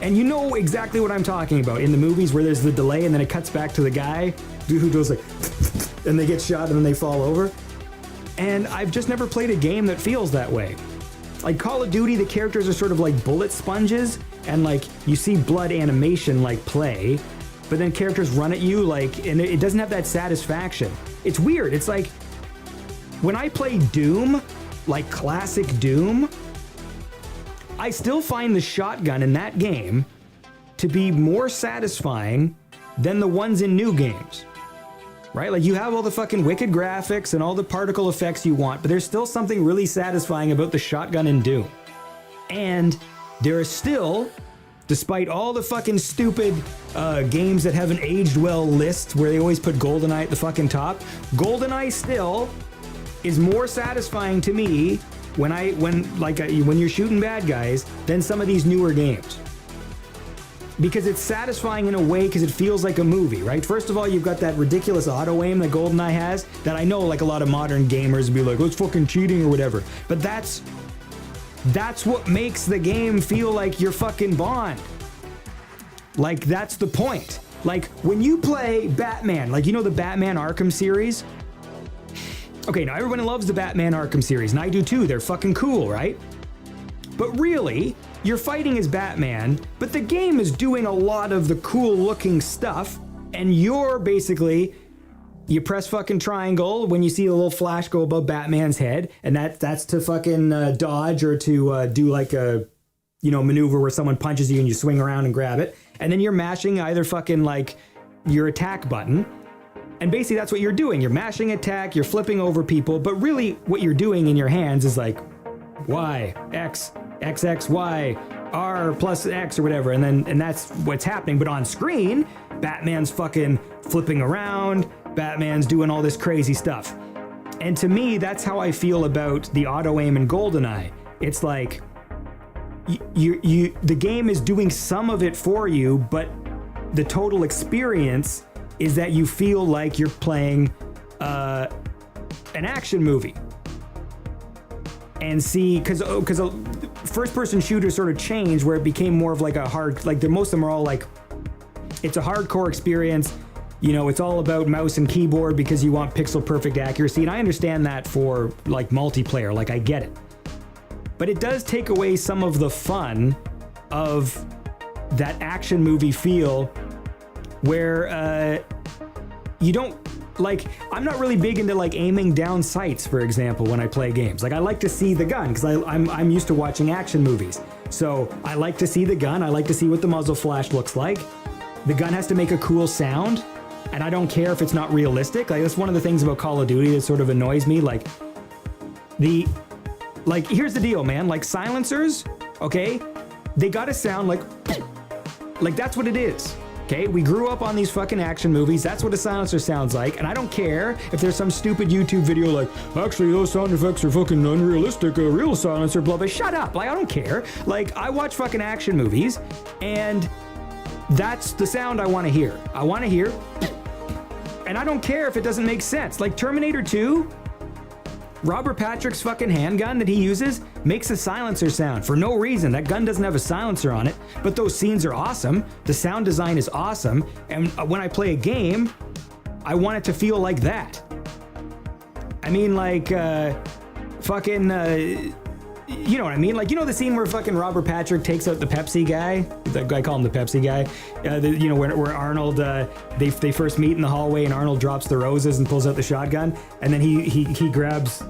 and you know exactly what I'm talking about in the movies where there's the delay and then it cuts back to the guy who goes like and they get shot and then they fall over. And I've just never played a game that feels that way. Like Call of Duty, the characters are sort of like bullet sponges and like you see blood animation like play, but then characters run at you like, and it doesn't have that satisfaction. It's weird. It's like when I play Doom, like classic Doom, I still find the shotgun in that game to be more satisfying than the ones in new games, right? Like you have all the fucking wicked graphics and all the particle effects you want, but there's still something really satisfying about the shotgun in Doom. And there are still, despite all the fucking stupid games that haven't aged well lists where they always put GoldenEye at the fucking top, GoldenEye still is more satisfying to me when you're shooting bad guys than some of these newer games. Because it's satisfying in a way because it feels like a movie, right? First of all, you've got that ridiculous auto aim that GoldenEye has that I know like a lot of modern gamers would be like, oh, it's fucking cheating or whatever. But that's what makes the game feel like you're fucking Bond. Like that's the point. Like when you play Batman, like you know the Batman Arkham series? Okay, now everyone loves the Batman Arkham series, and I do too. They're fucking cool, right? But really, you're fighting as Batman, but the game is doing a lot of the cool looking stuff, and you're basically, you press fucking triangle when you see a little flash go above Batman's head, and that's to fucking dodge or to do like a, maneuver where someone punches you and you swing around and grab it, and then you're mashing either fucking like your attack button. And basically that's what you're doing. You're mashing attack, you're flipping over people, but really what you're doing in your hands is like Y, X, X, X, Y, R plus X or whatever. And that's what's happening. But on screen, Batman's fucking flipping around, Batman's doing all this crazy stuff. And to me, that's how I feel about the auto aim in GoldenEye. It's like the game is doing some of it for you, but the total experience is that you feel like you're playing an action movie. And see, because first-person shooters sort of changed where it became more of like a hard, like most of them are all like, it's a hardcore experience. It's all about mouse and keyboard because you want pixel perfect accuracy. And I understand that for like multiplayer, like I get it. But it does take away some of the fun of that action movie feel where you don't, like, I'm not really big into like aiming down sights, for example, when I play games. Like I like to see the gun because I'm used to watching action movies. So I like to see the gun. I like to see what the muzzle flash looks like. The gun has to make a cool sound, and I don't care if it's not realistic. Like that's one of the things about Call of Duty that sort of annoys me. Like here's the deal, man. Like silencers, okay, they gotta sound like that's what it is. Okay, we grew up on these fucking action movies. That's what a silencer sounds like. And I don't care if there's some stupid YouTube video like, actually, those sound effects are fucking unrealistic. A real silencer, blah, blah. Shut up. Like, I don't care. Like, I watch fucking action movies, and that's the sound I want to hear. I want to hear, and I don't care if it doesn't make sense. Like Terminator 2, Robert Patrick's fucking handgun that he uses makes a silencer sound for no reason. That gun doesn't have a silencer on it, but those scenes are awesome. The sound design is awesome. And when I play a game, I want it to feel like that. I mean, like, you know what I mean? Like, the scene where fucking Robert Patrick takes out the Pepsi guy? I call him the Pepsi guy. Where Arnold, they first meet in the hallway and Arnold drops the roses and pulls out the shotgun. And then he grabs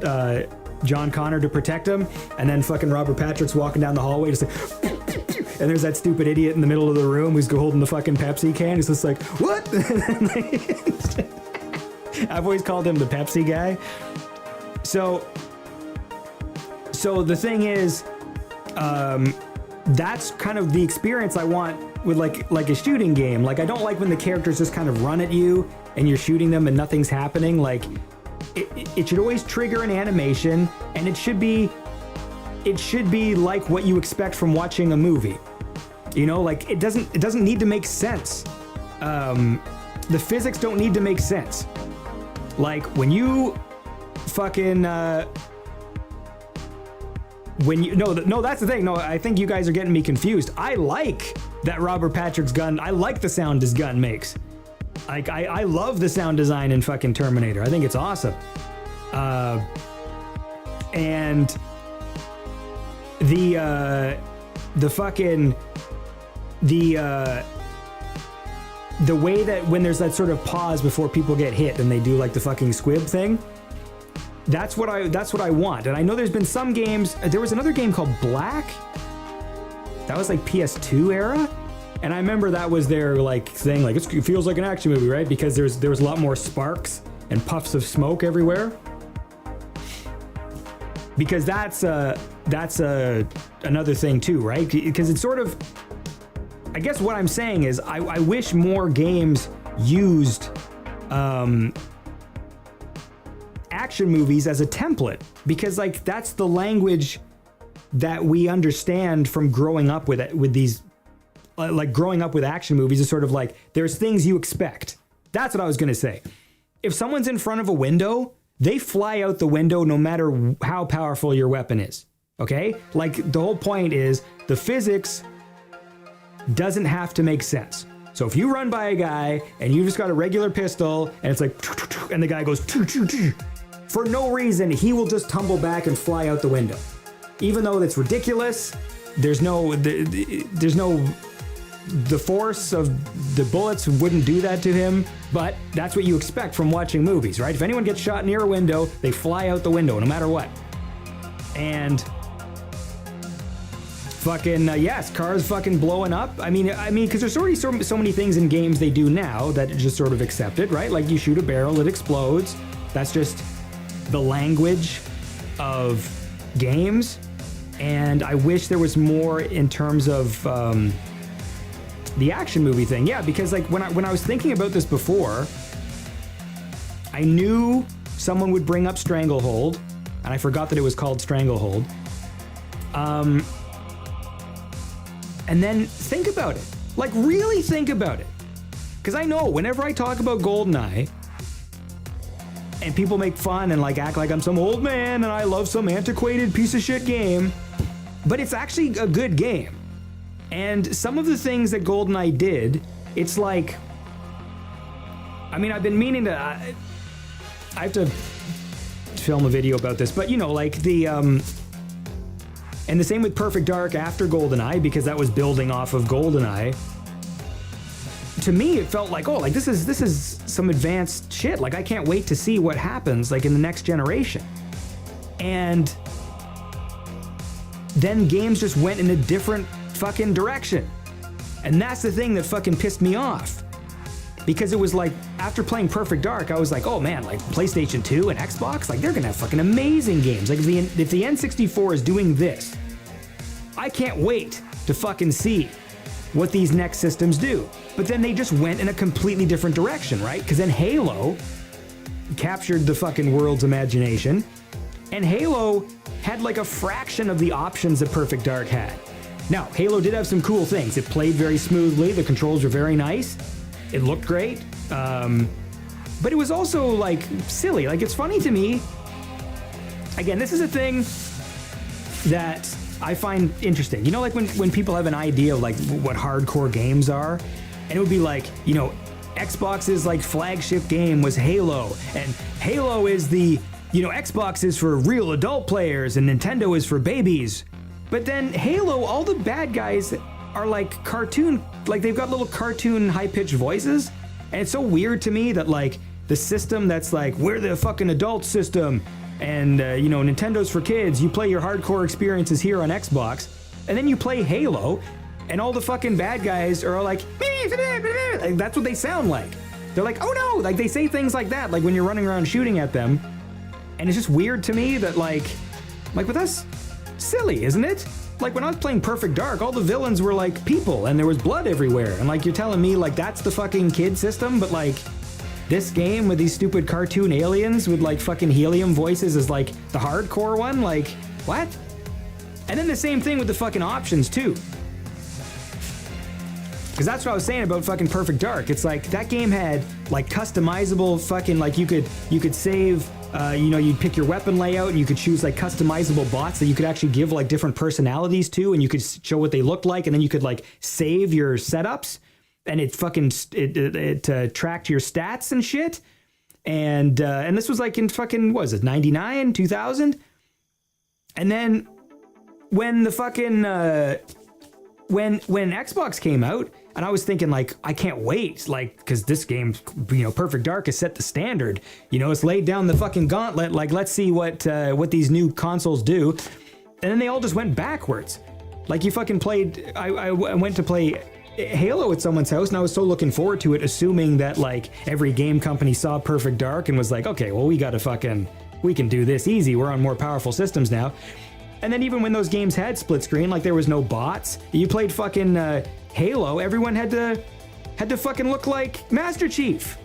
John Connor to protect him. And then fucking Robert Patrick's walking down the hallway just like, and there's that stupid idiot in the middle of the room who's holding the fucking Pepsi can. He's just like, what? I've always called him the Pepsi guy. So So the thing is, that's kind of the experience I want with like a shooting game. Like I don't like when the characters just kind of run at you and you're shooting them and nothing's happening. Like it should always trigger an animation, and it should be like what you expect from watching a movie. You know, like it doesn't need to make sense. The physics don't need to make sense. Like when you fucking no, that's the thing. No, I think you guys are getting me confused. I like that Robert Patrick's gun. I like the sound his gun makes. Like I love the sound design in fucking Terminator. I think it's awesome. And the way that when there's that sort of pause before people get hit and they do like the fucking squib thing, that's what I want. And I know there's been some games. There was another game called Black. That was like PS2 era, and I remember that was their like thing. Like it feels like an action movie, right? Because there was a lot more sparks and puffs of smoke everywhere. Because that's another thing too, right? Because it's sort of, I guess what I'm saying is I wish more games used action movies as a template, because like that's the language that we understand from growing up with these, like growing up with action movies is sort of like there's things you expect. That's what I was gonna say. If someone's in front of a window, they fly out the window no matter how powerful your weapon is. Okay? Like the whole point is the physics doesn't have to make sense. So if you run by a guy and you just got a regular pistol and it's like, and the guy goes, for no reason, he will just tumble back and fly out the window. Even though that's ridiculous, the force of the bullets wouldn't do that to him, but that's what you expect from watching movies, right? If anyone gets shot near a window, they fly out the window no matter what. And fucking yes, cars fucking blowing up. I mean, because there's already so many things in games they do now that just sort of accepted, right? Like you shoot a barrel, it explodes. That's just the language of games. And I wish there was more in terms of the action movie thing. Yeah, because like when I was thinking about this before, I knew someone would bring up Stranglehold, and I forgot that it was called Stranglehold. And then think about it. Like really think about it. Because I know whenever I talk about GoldenEye, and people make fun and like act like I'm some old man and I love some antiquated piece of shit game, but it's actually a good game. And some of the things that GoldenEye did, it's like, I mean, I've been meaning to, I have to film a video about this, but you know, like and the same with Perfect Dark after GoldenEye, because that was building off of GoldenEye. To me, it felt like, oh, like this is some advanced shit. Like I can't wait to see what happens like in the next generation. And then games just went in a different fucking direction. And that's the thing that fucking pissed me off. Because it was like, after playing Perfect Dark, I was like, oh man, like PlayStation 2 and Xbox, like they're gonna have fucking amazing games. Like if the N64 is doing this, I can't wait to fucking see what these next systems do. But then they just went in a completely different direction, right? Because then Halo captured the fucking world's imagination, and Halo had like a fraction of the options that Perfect Dark had. Now, Halo did have some cool things. It played very smoothly, the controls were very nice, it looked great, but it was also like silly. Like it's funny to me, again, this is a thing that I find interesting. You know, like when people have an idea of like what hardcore games are, and it would be like, you know, Xbox's like flagship game was Halo, and Halo is the, you know, Xbox is for real adult players and Nintendo is for babies. But then Halo, all the bad guys are like cartoon, like they've got little cartoon high-pitched voices. And it's so weird to me that like the system that's like, we're the fucking adult system, and you know, Nintendo's for kids, you play your hardcore experiences here on Xbox, and then you play Halo, and all the fucking bad guys are like that's what they sound like. They're like, oh no, like they say things like that, like when you're running around shooting at them. And it's just weird to me that like with us, silly, isn't it? Like when I was playing Perfect Dark, all the villains were like people and there was blood everywhere. And like you're telling me like that's the fucking kid system, but like this game with these stupid cartoon aliens with like fucking helium voices is like the hardcore one? Like, what? And then the same thing with the fucking options too. Because that's what I was saying about fucking Perfect Dark. It's like that game had like customizable fucking, like you could save, you'd pick your weapon layout and you could choose like customizable bots that you could actually give like different personalities to, and you could show what they looked like, and then you could like save your setups, and it fucking tracked your stats and shit. And this was like in fucking, what was it, 99, 2000? And then when the fucking when Xbox came out, and I was thinking like, I can't wait, like, because this game, Perfect Dark has set the standard. It's laid down the fucking gauntlet. Like, let's see what these new consoles do. And then they all just went backwards. Like you fucking played. I went to play Halo at someone's house, and I was so looking forward to it, assuming that like every game company saw Perfect Dark and was like, okay, well we can do this easy. We're on more powerful systems now. And then even when those games had split screen, like there was no bots. You played fucking Halo, everyone had to fucking look like Master Chief,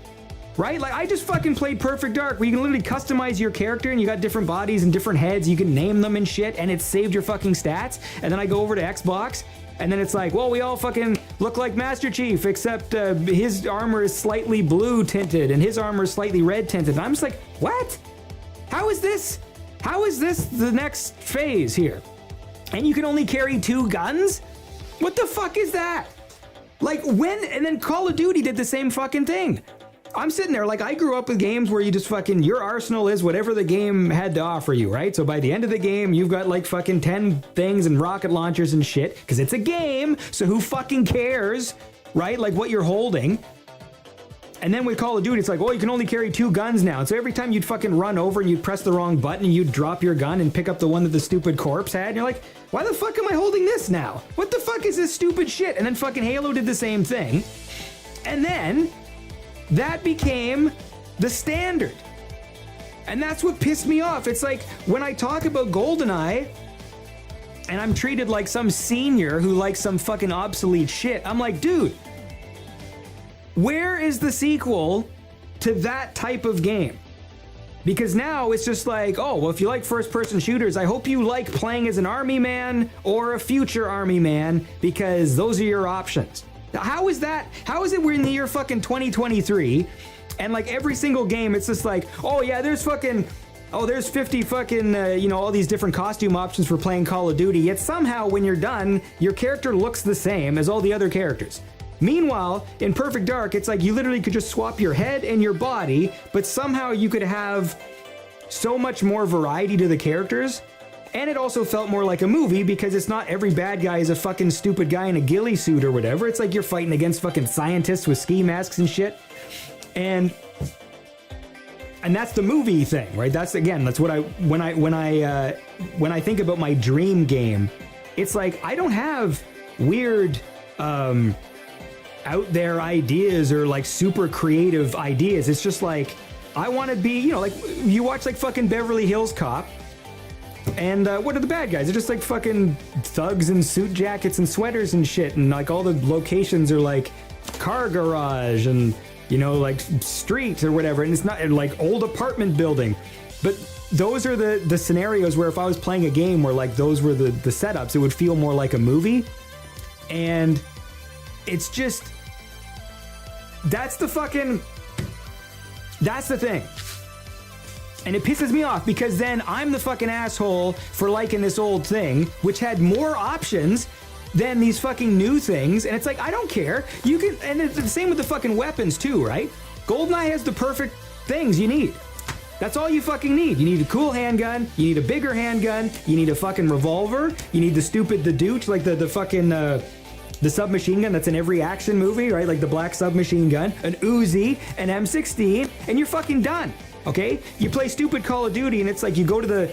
right? Like I just fucking played Perfect Dark, where you can literally customize your character, and you got different bodies and different heads. You can name them and shit, and it saved your fucking stats. And then I go over to Xbox, and then it's like, well, we all fucking look like Master Chief, except his armor is slightly blue tinted, and his armor is slightly red tinted. And I'm just like, what? How is this the next phase here? And you can only carry 2 guns? What the fuck is that? Like when, and then Call of Duty did the same fucking thing. I'm sitting there like, I grew up with games where you just fucking, your arsenal is whatever the game had to offer you, right? So by the end of the game, you've got like fucking 10 things and rocket launchers and shit, because it's a game, so who fucking cares, right? Like what you're holding. And then with Call of Duty, it's like, well, you can only carry 2 guns now. And so every time you'd fucking run over and you'd press the wrong button, you'd drop your gun and pick up the one that the stupid corpse had. And you're like, why the fuck am I holding this now? What the fuck is this stupid shit? And then fucking Halo did the same thing. And then that became the standard. And that's what pissed me off. It's like when I talk about GoldenEye and I'm treated like some senior who likes some fucking obsolete shit, I'm like, dude, where is the sequel to that type of game? Because now it's just like, oh, well, if you like first-person shooters, I hope you like playing as an army man or a future army man, because those are your options. How is that? How is it we're in the year fucking 2023, and like every single game, it's just like, oh yeah, there's 50 fucking, all these different costume options for playing Call of Duty, yet somehow when you're done, your character looks the same as all the other characters. Meanwhile, in Perfect Dark, it's like you literally could just swap your head and your body, but somehow you could have so much more variety to the characters. And it also felt more like a movie, because it's not every bad guy is a fucking stupid guy in a ghillie suit or whatever. It's like you're fighting against fucking scientists with ski masks and shit. And that's the movie thing, right? That's what when I think about my dream game, it's like I don't have weird out there ideas or like super creative ideas. It's just like I want to be, like you watch like fucking Beverly Hills Cop, and what are the bad guys? They're just like fucking thugs in suit jackets and sweaters and shit, and like all the locations are like car garage and like street or whatever, and it's not like old apartment building. But those are the scenarios where if I was playing a game where like those were the setups, it would feel more like a movie. And it's just, that's the thing. And it pisses me off, because then I'm the fucking asshole for liking this old thing, which had more options than these fucking new things. And it's like, I don't care. You can, and it's the same with the fucking weapons too, right? GoldenEye has the perfect things you need. That's all you fucking need. You need a cool handgun, you need a bigger handgun, you need a fucking revolver, you need the Dooch, like the fucking, the submachine gun that's in every action movie, right? Like the black submachine gun, an Uzi, an M16, and you're fucking done, okay? You play stupid Call of Duty, and it's like you go to the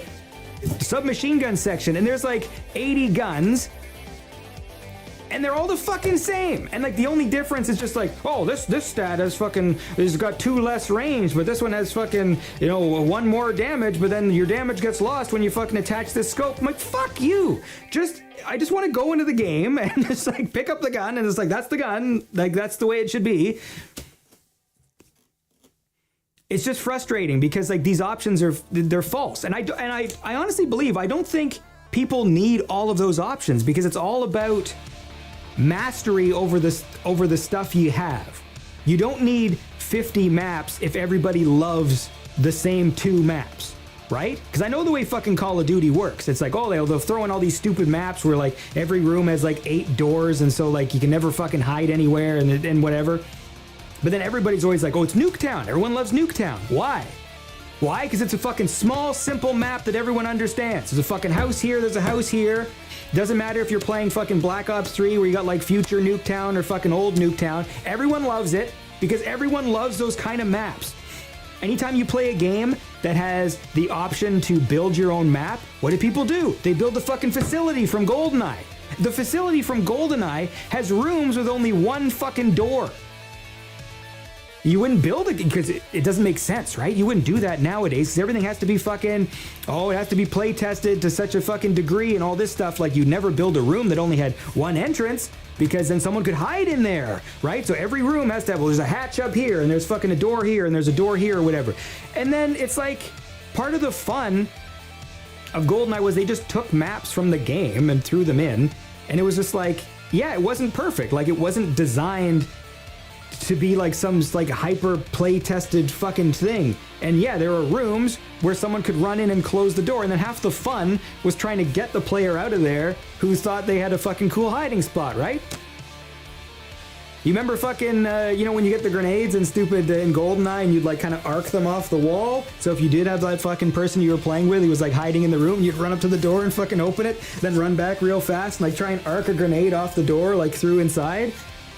submachine gun section, and there's like 80 guns, And they're all the fucking same. And like the only difference is just like, oh, this stat has got 2 less range, but this one has fucking, 1 more damage, but then your damage gets lost when you fucking attach this scope. I'm like, fuck you. I just want to go into the game and just like pick up the gun and it's like, that's the gun. Like that's the way it should be. It's just frustrating because like these options they're false. And I honestly believe, I don't think people need all of those options because it's all about mastery over the stuff you have. You don't need 50 maps if everybody loves the same 2 maps, right? Because I know the way fucking Call of Duty works. It's like, oh, they'll throw in all these stupid maps where like every room has like 8 doors and so like you can never fucking hide anywhere and whatever. But then everybody's always like, oh, it's Nuketown. Everyone loves Nuketown. Why? Why? Because it's a fucking small, simple map that everyone understands. There's a fucking house here, there's a house here. Doesn't matter if you're playing fucking Black Ops 3 where you got like future Nuketown or fucking old Nuketown. Everyone loves it because everyone loves those kind of maps. Anytime you play a game that has the option to build your own map, what do people do? They build the fucking facility from GoldenEye. The facility from GoldenEye has rooms with only 1 fucking door. You wouldn't build it because it doesn't make sense, right? You wouldn't do that nowadays because everything has to be fucking, it has to be play tested to such a fucking degree and all this stuff. Like you'd never build a room that only had 1 entrance because then someone could hide in there, right? So every room has to have, there's a hatch up here and there's fucking a door here and there's a door here or whatever. And then it's like part of the fun of GoldenEye was they just took maps from the game and threw them in. And it was just like, yeah, it wasn't perfect. Like it wasn't designed to be like some like hyper play tested fucking thing. And yeah, there were rooms where someone could run in and close the door, and then half the fun was trying to get the player out of there who thought they had a fucking cool hiding spot, right? You remember fucking, when you get the grenades and stupid in GoldenEye and you'd like kind of arc them off the wall? So if you did have that fucking person you were playing with, he was like hiding in the room, you'd run up to the door and fucking open it, then run back real fast and like try and arc a grenade off the door like through inside.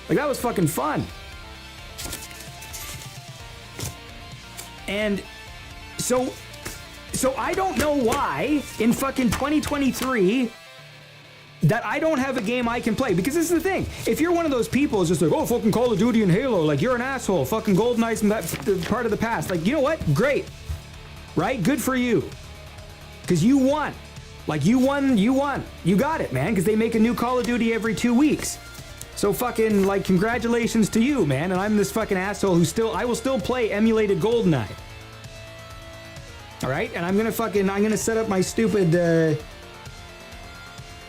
Like that was fucking fun. And so I don't know why in fucking 2023 that I don't have a game I can play. Because this is the thing. If you're one of those people who's just like, oh, fucking Call of Duty and Halo, like you're an asshole. Fucking GoldenEye's that part of the past. Like, you know what? Great. Right? Good for you. Because you won. Like you won. You got it, man. Because they make a new Call of Duty every 2 weeks. So fucking, like, congratulations to you, man. And I'm this fucking asshole I will still play emulated GoldenEye. All right? And I'm gonna set up my stupid,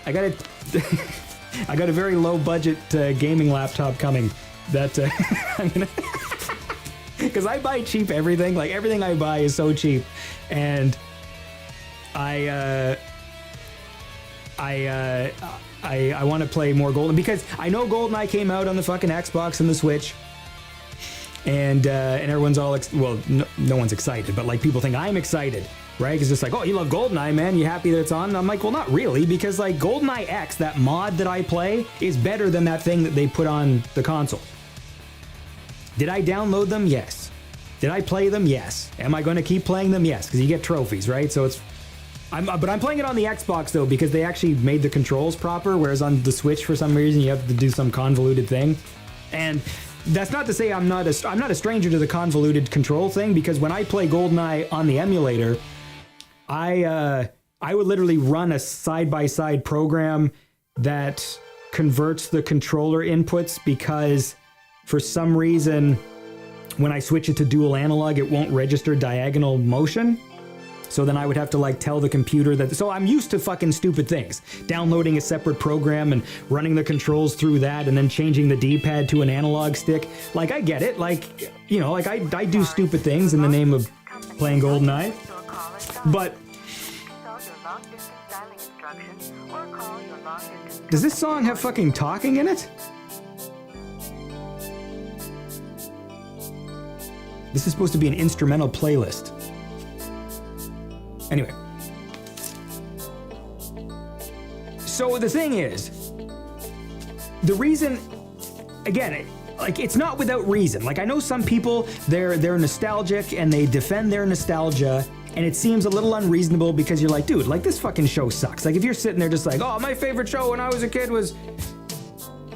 I got a very low budget gaming laptop coming that I'm gonna, because I buy cheap everything. Like, everything I buy is so cheap. And I want to play more Golden because I know GoldenEye came out on the fucking Xbox and the Switch, and everyone's all no one's excited, but like people think I'm excited, right? Because it's like, oh, you love GoldenEye, man, you happy that it's on? And I'm like, well, not really, because like GoldenEye X, that mod that I play, is better than that thing that they put on the console. Did I download them? Yes. Did I play them? Yes. Am I going to keep playing them? Yes, because you get trophies, right? So but I'm playing it on the Xbox though, because they actually made the controls proper, whereas on the Switch for some reason you have to do some convoluted thing. And that's not to say I'm not a stranger to the convoluted control thing, because when I play GoldenEye on the emulator, I would literally run a side-by-side program that converts the controller inputs, because for some reason when I switch it to dual analog it won't register diagonal motion. So then I would have to like tell the computer that, so I'm used to fucking stupid things. Downloading a separate program and running the controls through that and then changing the D-pad to an analog stick. Like, I get it. Like, you know, like I do stupid things in the name of playing GoldenEye. But does this song have fucking talking in it? This is supposed to be an instrumental playlist. Anyway, so the thing is, the reason, again, like, it's not without reason. Like, I know some people, they're nostalgic and they defend their nostalgia, and it seems a little unreasonable because you're like, dude, like, this fucking show sucks. Like, if you're sitting there just like, oh, my favorite show when I was a kid was,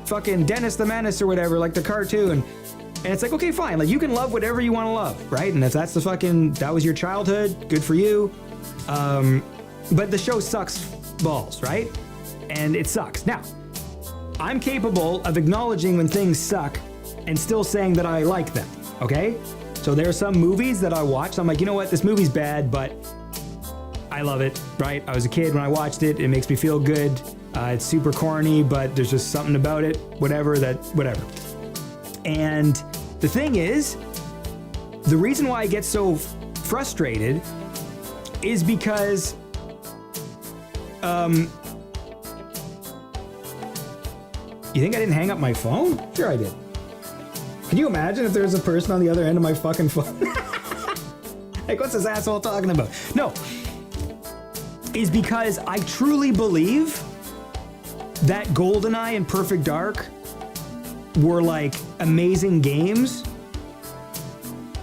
fucking Dennis the Menace or whatever, like the cartoon. And it's like, okay, fine. Like, you can love whatever you want to love, right? And if that's that was your childhood, good for you. But the show sucks balls, right? And it sucks. Now, I'm capable of acknowledging when things suck and still saying that I like them, okay? So there are some movies that I watch. I'm like, you know what? This movie's bad, but I love it, right? I was a kid when I watched it. It makes me feel good. It's super corny, but there's just something about it, whatever. And the thing is, the reason why I get so frustrated is because you think I didn't hang up my phone? Sure I did. Can you imagine if there's a person on the other end of my fucking phone? Like, what's this asshole talking about? No, is because I truly believe that GoldenEye and Perfect Dark were like amazing games.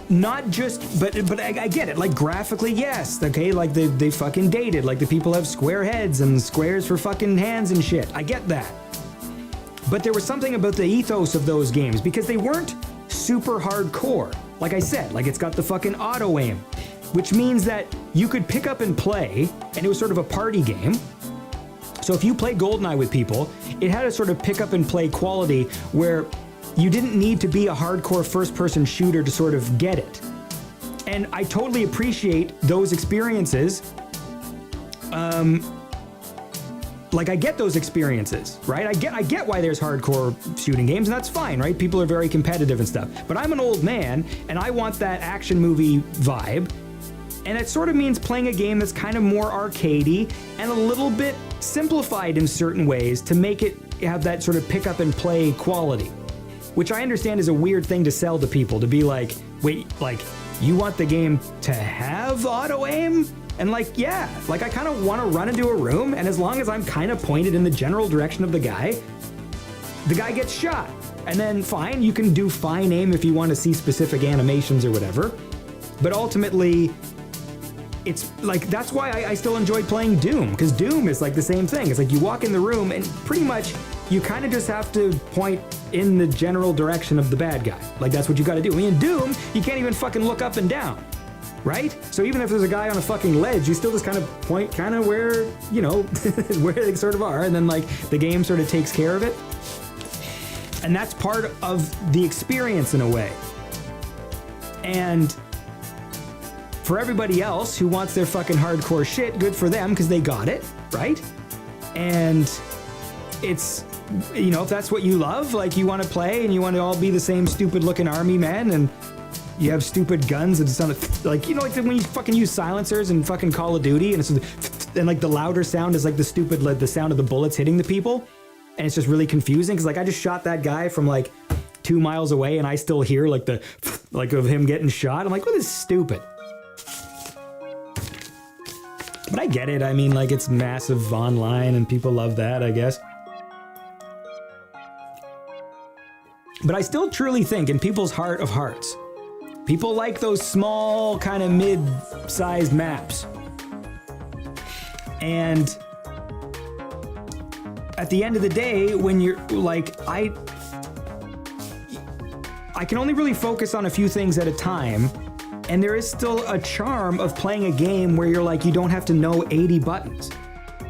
Not just, but I get it. Like, graphically, yes, okay. Like they fucking dated. Like, the people have square heads and squares for fucking hands and shit. I get that. But there was something about the ethos of those games because they weren't super hardcore. Like I said, like, it's got the fucking auto aim, which means that you could pick up and play, and it was sort of a party game. So if you play GoldenEye with people, it had a sort of pick up and play quality where you didn't need to be a hardcore first-person shooter to sort of get it. And I totally appreciate those experiences. Like, I get those experiences, right? I get why there's hardcore shooting games, and that's fine, right? People are very competitive and stuff. But I'm an old man, and I want that action movie vibe. And it sort of means playing a game that's kind of more arcadey and a little bit simplified in certain ways to make it have that sort of pick up and play quality. Which I understand is a weird thing to sell to people, to be like, wait, like, you want the game to have auto aim? And like, yeah, like, I kind of want to run into a room, and as long as I'm kind of pointed in the general direction of the guy gets shot. And then fine, you can do fine aim if you want to see specific animations or whatever. But ultimately, it's like, that's why I still enjoy playing Doom, because Doom is like the same thing. It's like you walk in the room and pretty much you kind of just have to point in the general direction of the bad guy. Like, that's what you got to do. I mean, in Doom, you can't even fucking look up and down, right? So even if there's a guy on a fucking ledge, you still just kind of point kind of where, you know, where they sort of are, and then like the game sort of takes care of it. And that's part of the experience in a way. And for everybody else who wants their fucking hardcore shit, good for them, because they got it, right? And it's, you know, if that's what you love, like, you want to play and you want to all be the same stupid looking army men, and you have stupid guns and sound like, you know, like when you fucking use silencers in fucking Call of Duty, and it's and like the louder sound is like the stupid, like the sound of the bullets hitting the people, and it's just really confusing because like I just shot that guy from like 2 miles away and I still hear like the like of him getting shot. I'm like, well, this is stupid. But I get it. I mean, like, it's massive online and people love that, I guess. But I still truly think in people's heart of hearts, people like those small, kind of mid-sized maps. And at the end of the day, when you're like, I can only really focus on a few things at a time. And there is still a charm of playing a game where you're like, you don't have to know 80 buttons.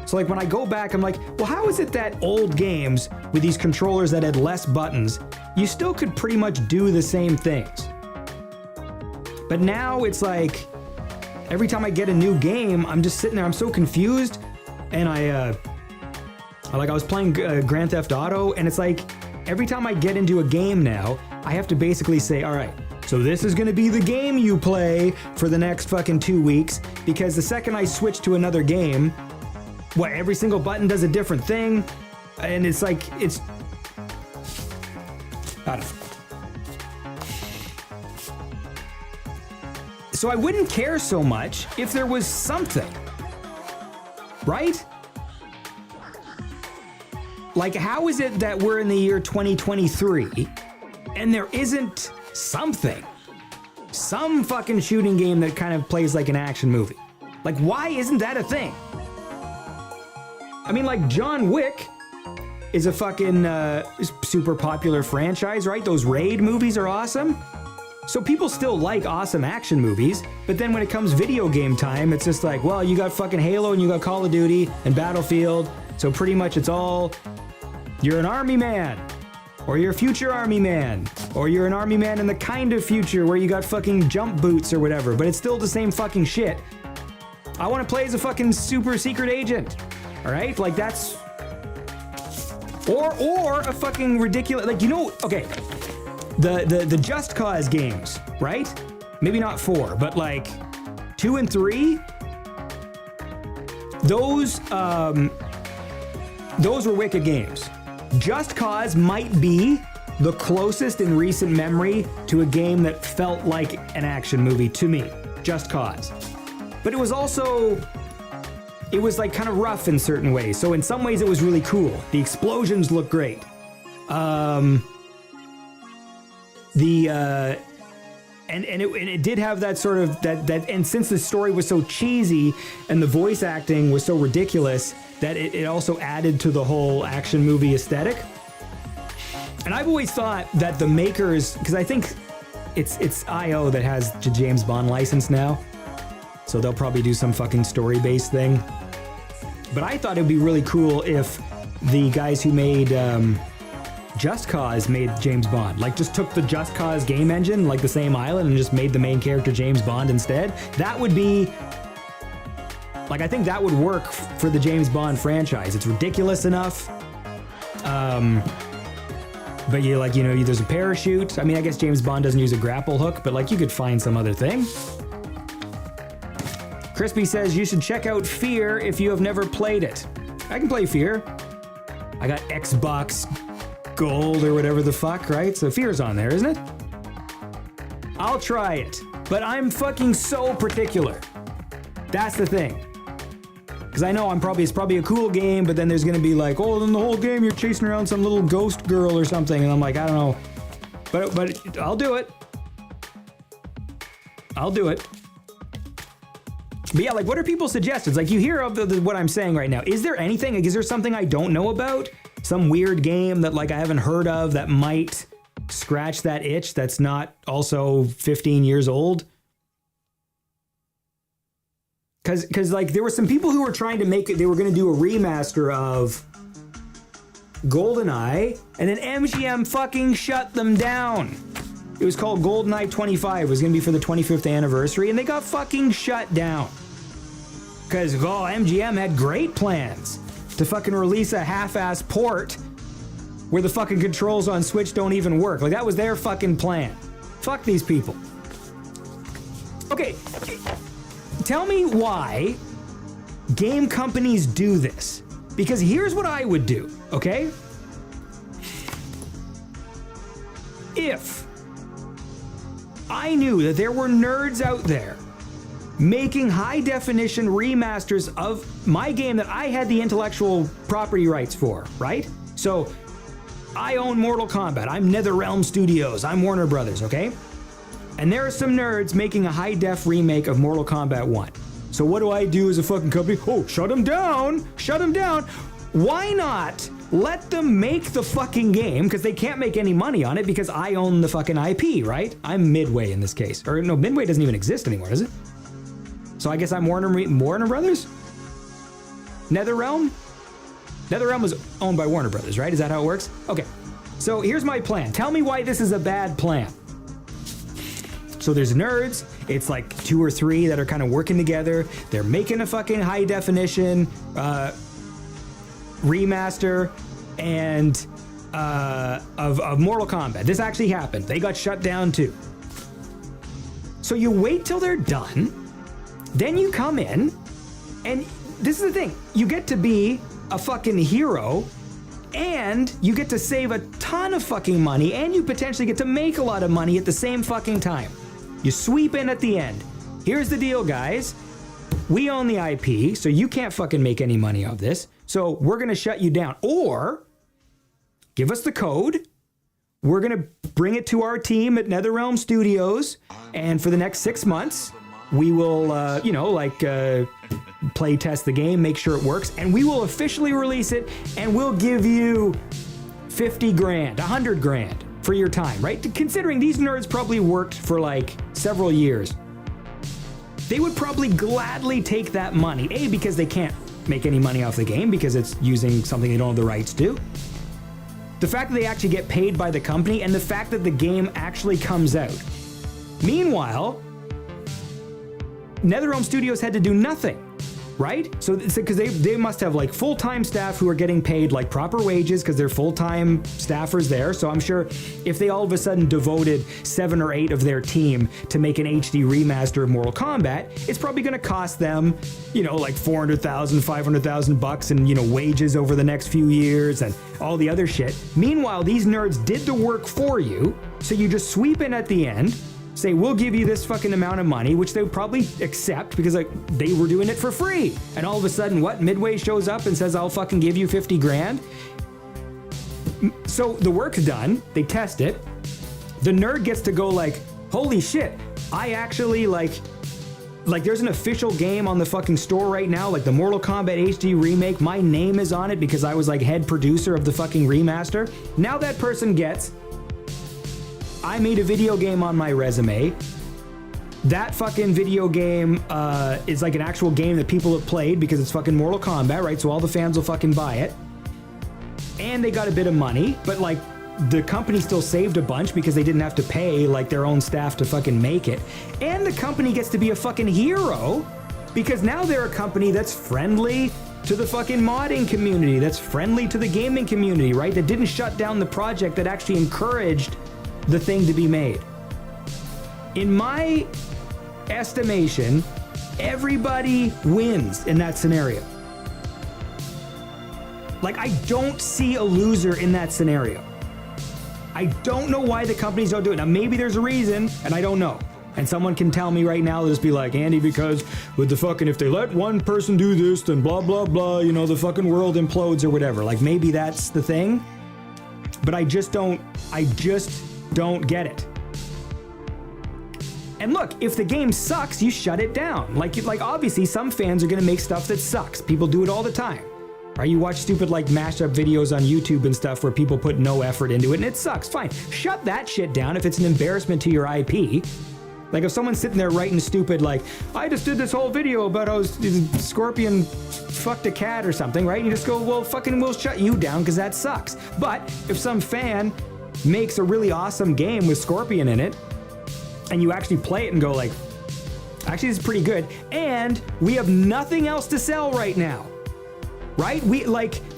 So like when I go back, I'm like, well, how is it that old games with these controllers that had less buttons, you still could pretty much do the same things? But now it's like, every time I get a new game, I'm just sitting there, I'm so confused. And I was playing Grand Theft Auto, and it's like, every time I get into a game now, I have to basically say, all right, so this is gonna be the game you play for the next fucking 2 weeks, because the second I switch to another game, what, every single button does a different thing, and it's like, it's, I don't know. So I wouldn't care so much if there was something, right? Like, how is it that we're in the year 2023 and there isn't something, some fucking shooting game that kind of plays like an action movie? Like, why isn't that a thing? I mean, like, John Wick is a fucking super popular franchise, right? Those Raid movies are awesome. So people still like awesome action movies, but then when it comes video game time, it's just like, well, you got fucking Halo and you got Call of Duty and Battlefield, so pretty much it's all, you're an army man, or you're a future army man, or you're an army man in the kind of future where you got fucking jump boots or whatever, but it's still the same fucking shit. I want to play as a fucking super secret agent, all right? Like that's, or a fucking ridiculous, like, you know, okay, the Just Cause games, right? Maybe not 4, but like 2 and 3, those were wicked games. Just Cause might be the closest in recent memory to a game that felt like an action movie to me. Just Cause. But it was also, it was like kind of rough in certain ways. So in some ways it was really cool. The explosions look great. It did have that sort of that and since the story was so cheesy and the voice acting was so ridiculous that it also added to the whole action movie aesthetic. And I've always thought that the makers, because I think it's IO that has the James Bond license now, so they'll probably do some fucking story-based thing. But I thought it'd be really cool if the guys who made Just Cause made James Bond. Like just took the Just Cause game engine, like the same island, and just made the main character James Bond instead. That would be, like, I think that would work for the James Bond franchise. It's ridiculous enough. But you like, you know, there's a parachute. I mean, I guess James Bond doesn't use a grapple hook, but like you could find some other thing. Crispy says you should check out Fear if you have never played it. I can play Fear. I got Xbox Gold or whatever the fuck, right? So Fear's on there, isn't it? I'll try it, but I'm fucking so particular. That's the thing. Because I know it's probably a cool game, but then there's gonna be like, oh, then the whole game you're chasing around some little ghost girl or something, and I'm like, I don't know. But I'll do it. I'll do it. But yeah, like, what are people's suggestions? Like, you hear of what I'm saying right now. Is there anything? Like, is there something I don't know about? Some weird game that like I haven't heard of that might scratch that itch that's not also 15 years old? Because like there were some people who were trying to make it, they were going to do a remaster of GoldenEye, and then MGM fucking shut them down. It was called GoldenEye 25. It was going to be for the 25th anniversary, and they got fucking shut down. Because, MGM had great plans to fucking release a half-ass port where the fucking controls on Switch don't even work. Like, that was their fucking plan. Fuck these people. Okay, tell me why game companies do this. Because here's what I would do, okay? If I knew that there were nerds out there making high-definition remasters of my game that I had the intellectual property rights for, right? So, I own Mortal Kombat. I'm NetherRealm Studios. I'm Warner Brothers, okay? And there are some nerds making a high-def remake of Mortal Kombat 1. So what do I do as a fucking company? Oh, shut them down! Shut them down! Why not let them make the fucking game, because they can't make any money on it because I own the fucking IP, right? I'm Midway in this case. Or no, Midway doesn't even exist anymore, does it? So I guess I'm Warner Brothers? NetherRealm? NetherRealm was owned by Warner Brothers, right? Is that how it works? Okay. So here's my plan. Tell me why this is a bad plan. So there's nerds. It's like 2 or 3 that are kind of working together. They're making a fucking high definition remaster and of Mortal Kombat. This actually happened. They got shut down too. So you wait till they're done. Then you come in, and this is the thing. You get to be a fucking hero, and you get to save a ton of fucking money, and you potentially get to make a lot of money at the same fucking time. You sweep in at the end. Here's the deal, guys. We own the IP, so you can't fucking make any money off this. So we're gonna shut you down. Or give us the code. We're gonna bring it to our team at NetherRealm Studios, and for the next 6 months, we will, play test the game, make sure it works, and we will officially release it, and we'll give you 50 grand, 100 grand for your time, right? Considering these nerds probably worked for like several years. They would probably gladly take that money, A, because they can't make any money off the game because it's using something they don't have the rights to. The fact that they actually get paid by the company, and the fact that the game actually comes out. Meanwhile, NetherRealm Studios had to do nothing, right? So because they must have like full-time staff who are getting paid like proper wages because they're full-time staffers there. So I'm sure if they all of a sudden devoted 7 or 8 of their team to make an HD remaster of Mortal Kombat, it's probably going to cost them, like $400,000, $500,000 in, wages over the next few years and all the other shit. Meanwhile, these nerds did the work for you. So you just sweep in at the end, say, we'll give you this fucking amount of money, which they would probably accept because like they were doing it for free. And all of a sudden, Midway shows up and says, I'll fucking give you 50 grand. So the work's done. They test it. The nerd gets to go like, holy shit, I actually like there's an official game on the fucking store right now, like the Mortal Kombat HD remake. My name is on it because I was like head producer of the fucking remaster. Now that person gets, I made a video game on my resume. That fucking video game is like an actual game that people have played because it's fucking Mortal Kombat, right? So all the fans will fucking buy it. And they got a bit of money, but like the company still saved a bunch because they didn't have to pay like their own staff to fucking make it. And the company gets to be a fucking hero because now they're a company that's friendly to the fucking modding community, that's friendly to the gaming community, right? That didn't shut down the project, that actually encouraged the thing to be made. In my estimation, everybody wins in that scenario. Like, I don't see a loser in that scenario. I don't know why the companies don't do it. Now, maybe there's a reason, and I don't know. And someone can tell me right now, they'll just be like, Andy, because with the fucking, if they let one person do this, then blah, blah, blah, the fucking world implodes or whatever. Like, maybe that's the thing. But I just don't get it. And look, if the game sucks, you shut it down. Like obviously some fans are gonna make stuff that sucks. People do it all the time. Right? You watch stupid like mashup videos on YouTube and stuff where people put no effort into it and it sucks. Fine. Shut that shit down if it's an embarrassment to your IP. Like if someone's sitting there writing stupid like, I just did this whole video about how Scorpion fucked a cat or something, right? And you just go, well, fucking we'll shut you down because that sucks. But if some fan makes a really awesome game with Scorpion in it, and you actually play it and go like, actually this is pretty good, and we have nothing else to sell right now, right?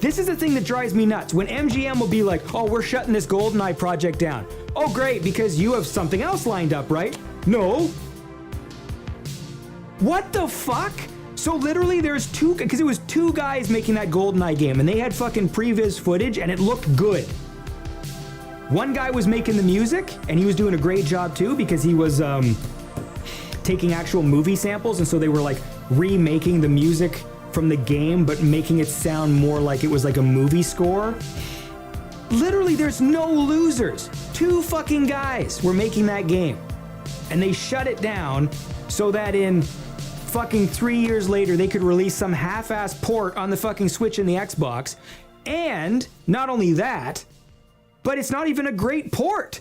This is the thing that drives me nuts. When MGM will be like, oh, we're shutting this GoldenEye project down. Oh, great, because you have something else lined up, right? No. What the fuck? So literally there's because it was 2 guys making that GoldenEye game, and they had fucking previs footage, and it looked good. One guy was making the music, and he was doing a great job too because he was taking actual movie samples, and so they were like remaking the music from the game, but making it sound more like it was like a movie score. Literally, there's no losers. 2 fucking guys were making that game, and they shut it down so that in fucking 3 years later, they could release some half-ass port on the fucking Switch and the Xbox. And not only that, but it's not even a great port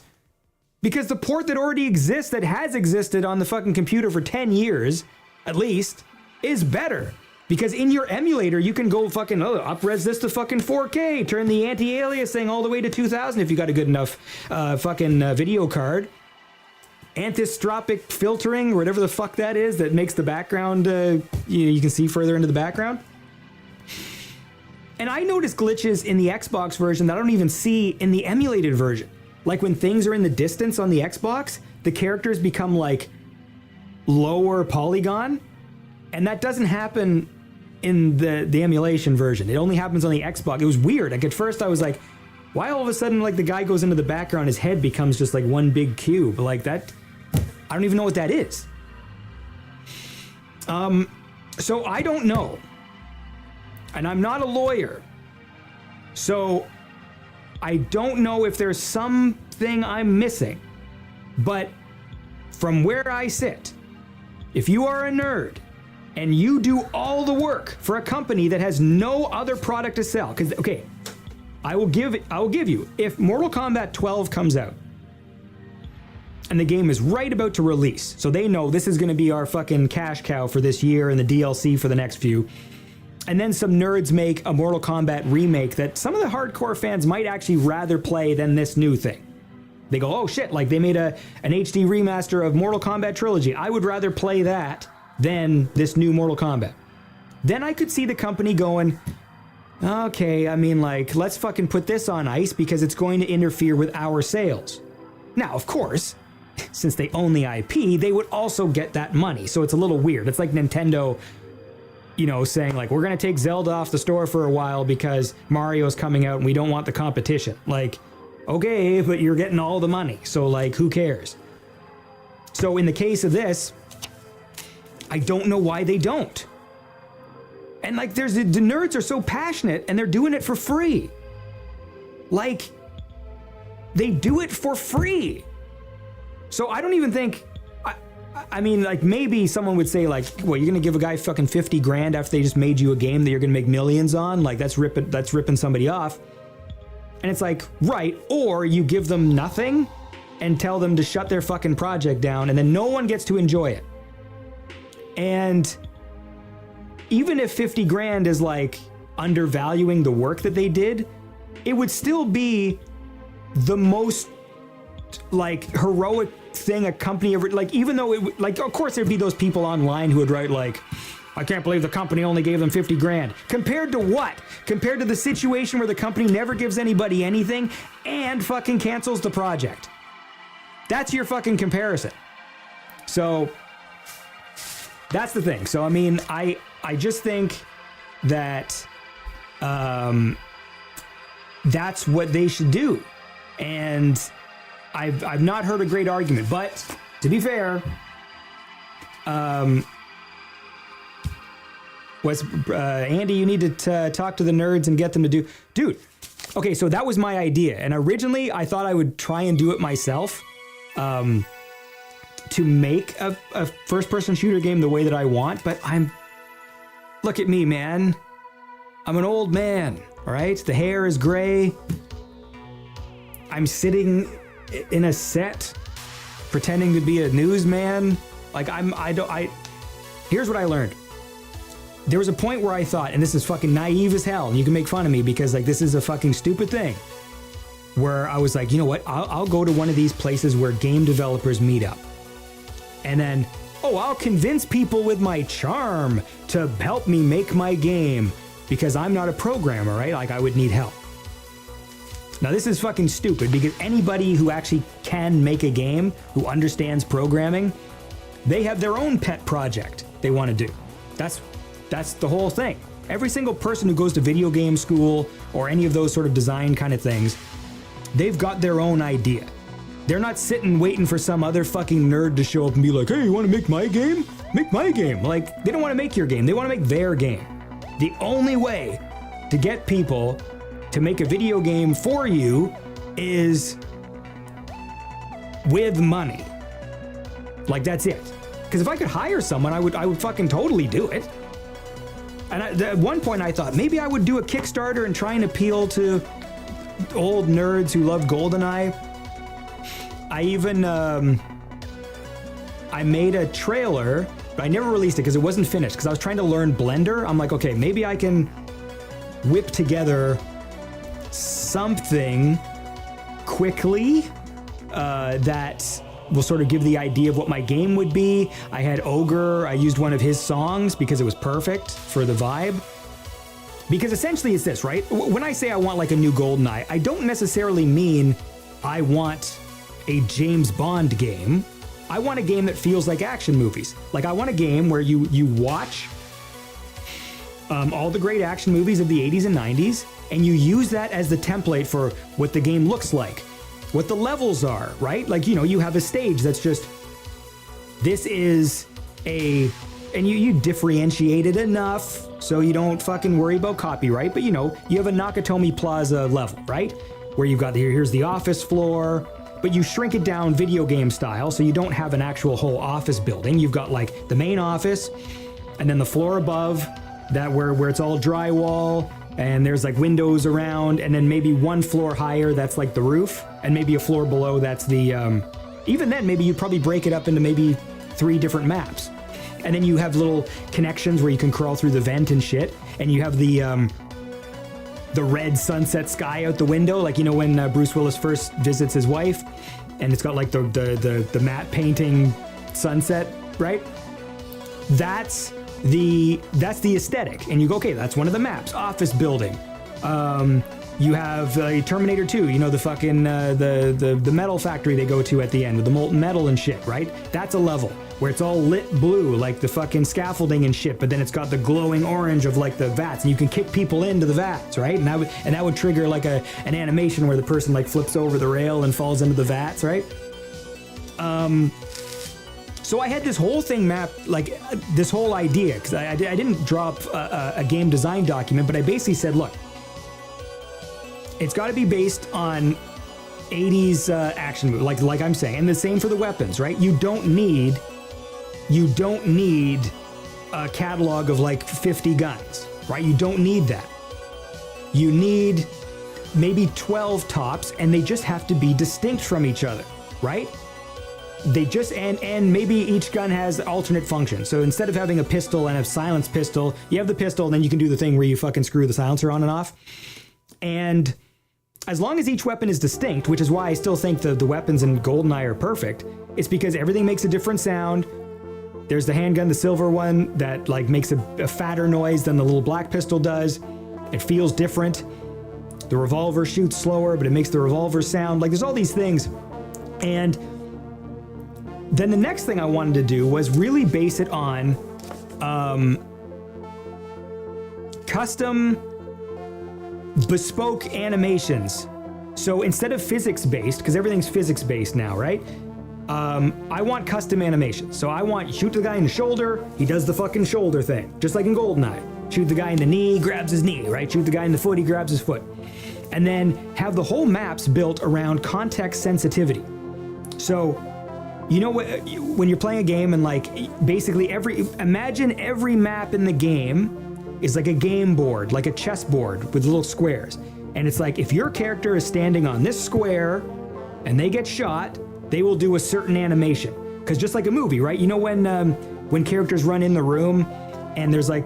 because the port that already exists, that has existed on the fucking computer for 10 years, at least, is better. Because in your emulator, you can go fucking up-res this to fucking 4K, turn the anti-alias thing all the way to 2000 if you got a good enough video card. Antistropic filtering, whatever the fuck that is, that makes the background, you can see further into the background. And I noticed glitches in the Xbox version that I don't even see in the emulated version. Like when things are in the distance on the Xbox, the characters become like lower polygon. And that doesn't happen in the emulation version. It only happens on the Xbox. It was weird. Like at first I was like, why all of a sudden like the guy goes into the background, his head becomes just like one big cube. Like that, I don't even know what that is. So I don't know. And I'm not a lawyer. So I don't know if there's something I'm missing. But from where I sit, if you are a nerd and you do all the work for a company that has no other product to sell, because, okay, I will give you, if Mortal Kombat 12 comes out and the game is right about to release, so they know this is going to be our fucking cash cow for this year and the DLC for the next few, and then some nerds make a Mortal Kombat remake that some of the hardcore fans might actually rather play than this new thing. They go, oh shit, like they made an HD remaster of Mortal Kombat Trilogy. I would rather play that than this new Mortal Kombat. Then I could see the company going, okay, I mean, like, let's fucking put this on ice because it's going to interfere with our sales. Now, of course, since they own the IP, they would also get that money. So it's a little weird. It's like Nintendo, saying like, we're going to take Zelda off the store for a while because Mario's coming out and we don't want the competition. Like, okay, but you're getting all the money. So like, who cares? So in the case of this, I don't know why they don't. And like, the nerds are so passionate and they're doing it for free. Like, they do it for free. So I don't even think, I mean, like, maybe someone would say like, well, you're gonna give a guy fucking 50 grand after they just made you a game that you're gonna make millions on? Like, that's ripping somebody off. And it's like, right, or you give them nothing and tell them to shut their fucking project down and then no one gets to enjoy it. And even if 50 grand is like undervaluing the work that they did, it would still be the most like heroic thing a company ever, like, even though it, like, of course there'd be those people online who would write like, I can't believe the company only gave them 50 grand. Compared to what? Compared to the situation where the company never gives anybody anything and fucking cancels the project. That's your fucking comparison. So that's the thing. So, I mean, I just think that that's what they should do. And I've not heard a great argument, but to be fair, Andy, you need to talk to the nerds and get them to do, dude. Okay, so that was my idea, and originally I thought I would try and do it myself, to make a first-person shooter game the way that I want. But look at me, man. I'm an old man. All right, the hair is gray. I'm sitting in a set, pretending to be a newsman. Like here's what I learned. There was a point where I thought, and this is fucking naive as hell, and you can make fun of me because like this is a fucking stupid thing, where I was like, you know what, I'll go to one of these places where game developers meet up. And then, I'll convince people with my charm to help me make my game because I'm not a programmer, right? Like I would need help. Now this is fucking stupid because anybody who actually can make a game, who understands programming, they have their own pet project they want to do. That's the whole thing. Every single person who goes to video game school or any of those sort of design kind of things, they've got their own idea. They're not sitting waiting for some other fucking nerd to show up and be like, hey, you want to make my game? Make my game. Like, they don't want to make your game. They want to make their game. The only way to get people to make a video game for you is with money. Like, that's it. Because if I could hire someone, I would fucking totally do it. And at one point I thought maybe I would do a Kickstarter and try and appeal to old nerds who love GoldenEye. I even, I made a trailer, but I never released it because it wasn't finished because I was trying to learn Blender. I'm like, okay, maybe I can whip together something quickly that will sort of give the idea of what my game would be. I had Ogre, I used one of his songs because it was perfect for the vibe. Because essentially it's this, right? When I say I want like a new GoldenEye, I don't necessarily mean I want a James Bond game. I want a game that feels like action movies. Like I want a game where you watch all the great action movies of the 80s and 90s, and you use that as the template for what the game looks like, what the levels are, right? Like, you have a stage that's just, this is and you differentiate it enough so you don't fucking worry about copyright, but you have a Nakatomi Plaza level, right? Where you've got here's the office floor, but you shrink it down video game style, so you don't have an actual whole office building. You've got like the main office, and then the floor above, that where it's all drywall, and there's like windows around, and then maybe one floor higher that's like the roof, and maybe a floor below that's the, even then maybe you'd probably break it up into maybe 3 different maps. And then you have little connections where you can crawl through the vent and shit, and you have the red sunset sky out the window, like, you know, when Bruce Willis first visits his wife, and it's got like the matte painting sunset, right? That's the aesthetic, and you go, okay, that's one of the maps. Office building. You have Terminator 2, you know, the fucking the metal factory they go to at the end with the molten metal and shit, right? That's a level where it's all lit blue, like the fucking scaffolding and shit, but then it's got the glowing orange of like the vats, and you can kick people into the vats, right? And that would trigger like an animation where the person like flips over the rail and falls into the vats, right? So I had this whole thing mapped, like this whole idea, because I didn't drop a game design document, but I basically said, look, it's got to be based on 80s action movie, like I'm saying, and the same for the weapons, right? You don't need a catalog of like 50 guns, right? You don't need that. You need maybe 12 tops, and they just have to be distinct from each other, right? They just, and maybe each gun has alternate functions. So instead of having a pistol and a silenced pistol, you have the pistol, and then you can do the thing where you fucking screw the silencer on and off. And as long as each weapon is distinct, which is why I still think the weapons in GoldenEye are perfect, it's because everything makes a different sound. There's the handgun, the silver one, that like makes a fatter noise than the little black pistol does. It feels different. The revolver shoots slower, but it makes the revolver sound like there's all these things. And then the next thing I wanted to do was really base it on custom bespoke animations. So instead of physics-based, because everything's physics-based now, right? I want custom animations. So I want, shoot the guy in the shoulder, he does the fucking shoulder thing, just like in GoldenEye. Shoot the guy in the knee, grabs his knee, right? Shoot the guy in the foot, he grabs his foot. And then have the whole maps built around context sensitivity. So, you know what, when you're playing a game and like basically imagine every map in the game is like a game board, like a chessboard with little squares. And it's like, if your character is standing on this square and they get shot, they will do a certain animation. Because just like a movie, right? You know when characters run in the room and there's like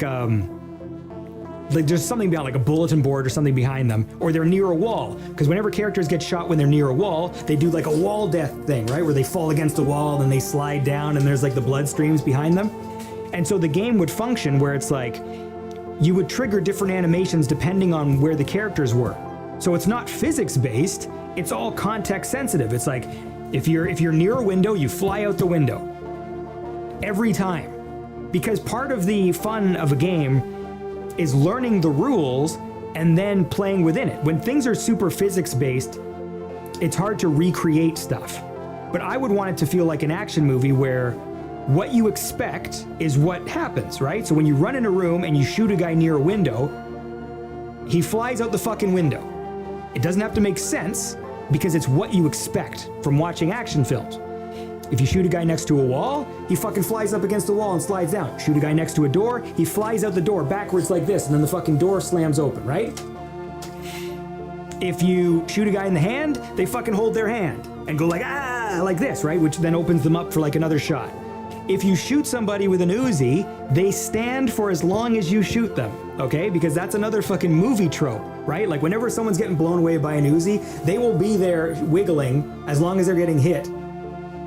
there's something about like a bulletin board or something behind them, or they're near a wall. Because whenever characters get shot when they're near a wall, they do like a wall death thing, right? Where they fall against the wall and they slide down and there's like the blood streams behind them. And so the game would function where it's like, you would trigger different animations depending on where the characters were. So it's not physics based, it's all context sensitive. It's like, if you're near a window, you fly out the window. Every time. Because part of the fun of a game is learning the rules and then playing within it. When things are super physics based, it's hard to recreate stuff. But I would want it to feel like an action movie where what you expect is what happens, right? So when you run in a room and you shoot a guy near a window, he flies out the fucking window. It doesn't have to make sense because it's what you expect from watching action films. If you shoot a guy next to a wall, he fucking flies up against the wall and slides down. Shoot a guy next to a door, he flies out the door backwards like this, and then the fucking door slams open, right? If you shoot a guy in the hand, they fucking hold their hand and go like, ah, like this, right? Which then opens them up for like another shot. If you shoot somebody with an Uzi, they stand for as long as you shoot them, okay? Because that's another fucking movie trope, right? Like whenever someone's getting blown away by an Uzi, they will be there wiggling as long as they're getting hit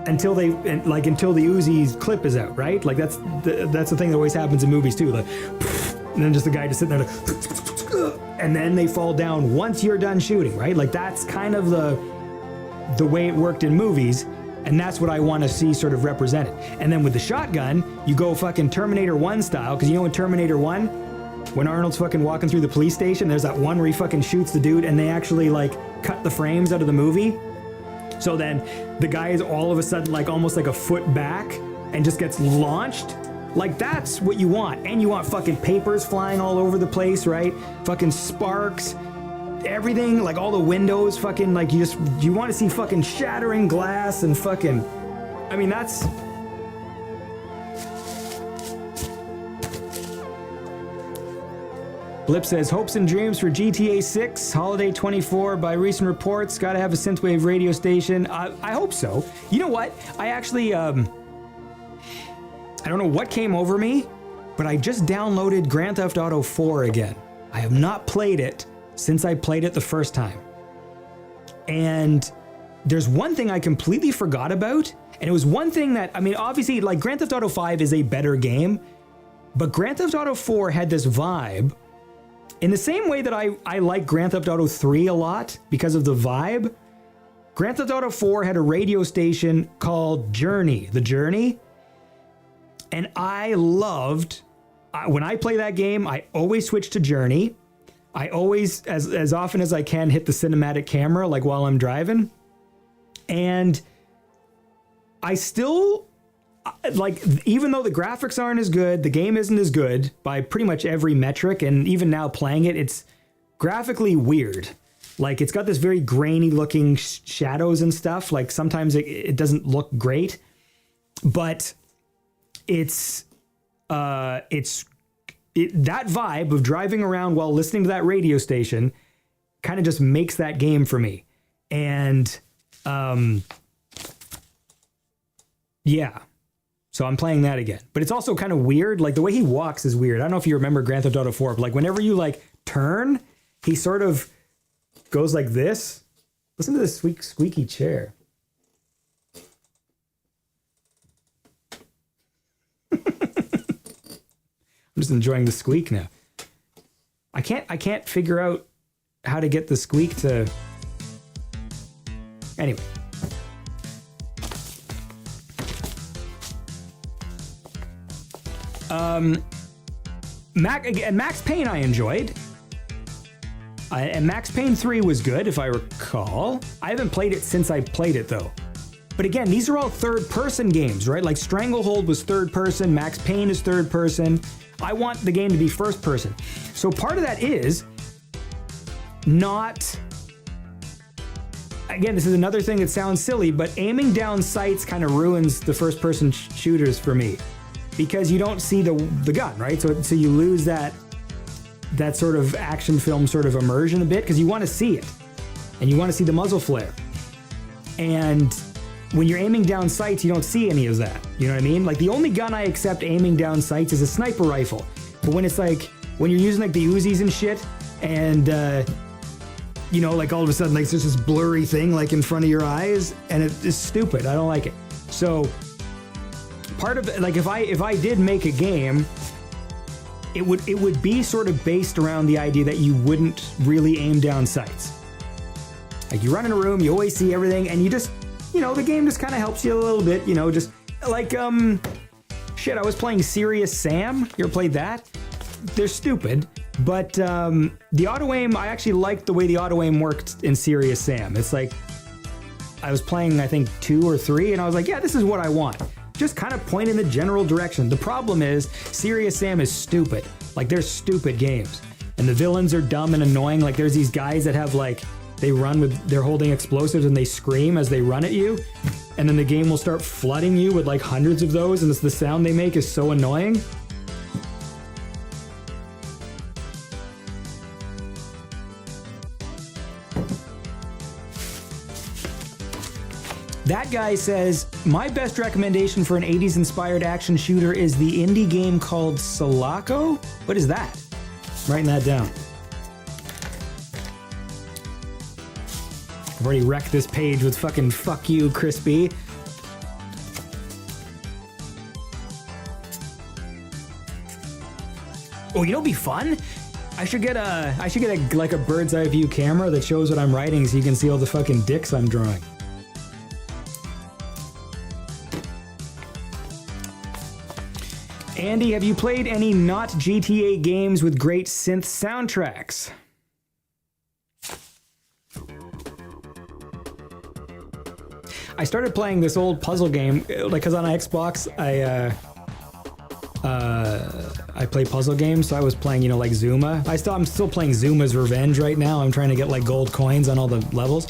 until the Uzi's clip is out, right? Like that's the thing that always happens in movies too. Like, and then just the guy just sitting there like, and then they fall down once you're done shooting, right? Like that's kind of the way it worked in movies. And that's what I want to see sort of represented. And then with the shotgun, you go fucking Terminator 1 style, because you know in Terminator 1, when Arnold's fucking walking through the police station, there's that one where he fucking shoots the dude and they actually like cut the frames out of the movie. So then the guy is all of a sudden like almost like a foot back and just gets launched. Like that's what you want. And you want fucking papers flying all over the place, right? Fucking sparks. everything, like all the windows, fucking, like you want to see fucking shattering glass and fucking, I mean, that's. Blip says, hopes and dreams for GTA 6, Holiday 24 by recent reports. Gotta have a synthwave radio station. I hope so. You know what? I actually, I don't know what came over me, but I just downloaded Grand Theft Auto 4 again. I have not played it since I played it the first time. And there's one thing I completely forgot about, and it was one thing that, I mean, obviously, like, Grand Theft Auto 5 is a better game, but Grand Theft Auto 4 had this vibe. In the same way that I like Grand Theft Auto 3 a lot because of the vibe, Grand Theft Auto 4 had a radio station called Journey, The Journey. And I loved, when I play that game, I always switch to Journey. I always, as often as I can, hit the cinematic camera, like while I'm driving. And I still, like, even though the graphics aren't as good, the game isn't as good by pretty much every metric, and even now playing it, it's graphically weird. Like, it's got this very grainy looking shadows and stuff. Like, sometimes it doesn't look great, but it's that vibe of driving around while listening to that radio station kind of just makes that game for me. And yeah. So I'm playing that again. But it's also kind of weird. Like, the way he walks is weird. I don't know if you remember Grand Theft Auto 4, but like whenever you like turn, he sort of goes like this. Listen to this squeaky chair. I'm just enjoying the squeak now. I can't figure out how to get the squeak to. Anyway. Max Payne I enjoyed. And Max Payne 3 was good, if I recall. I haven't played it since I played it, though. But again, these are all third-person games, right? Like, Stranglehold was third-person, Max Payne is third-person. I want the game to be first-person. So part of that is not... Again, this is another thing that sounds silly, but aiming down sights kind of ruins the first-person shooters for me. Because you don't see the gun, right? So you lose that sort of action film sort of immersion a bit, because you want to see it. And you want to see the muzzle flare. And when you're aiming down sights, you don't see any of that. You know what I mean? Like, the only gun I accept aiming down sights is a sniper rifle. But when it's like, when you're using like the Uzis and shit, and you know, like all of a sudden, like there's this blurry thing like in front of your eyes, and it's stupid. I don't like it. So part of it, like if I did make a game, it would be sort of based around the idea that you wouldn't really aim down sights. Like, you run in a room, you always see everything, and you just, you know, the game just kind of helps you a little bit, you know, just like, shit, I was playing Serious Sam. You ever played that? They're stupid, but the auto-aim, I actually liked the way the auto-aim worked in Serious Sam. It's like, I was playing, I think, 2 or 3, and I was like, yeah, this is what I want. Just kind of point in the general direction. The problem is, Serious Sam is stupid. Like, they're stupid games. And the villains are dumb and annoying. Like, there's these guys that have, like, they're holding explosives and they scream as they run at you. And then the game will start flooding you with, like, hundreds of those, and the sound they make is so annoying. That guy says, my best recommendation for an 80s inspired action shooter is the indie game called Sulaco. What is that? I'm writing that down. I've already wrecked this page with fucking fuck you, Crispy. Oh, you know what'd be fun? I should get like a bird's eye view camera that shows what I'm writing so you can see all the fucking dicks I'm drawing. Andy, have you played any not GTA games with great synth soundtracks? I started playing this old puzzle game, like, because on Xbox, I play puzzle games, so I was playing, like Zuma. I'm still playing Zuma's Revenge right now. I'm trying to get like gold coins on all the levels.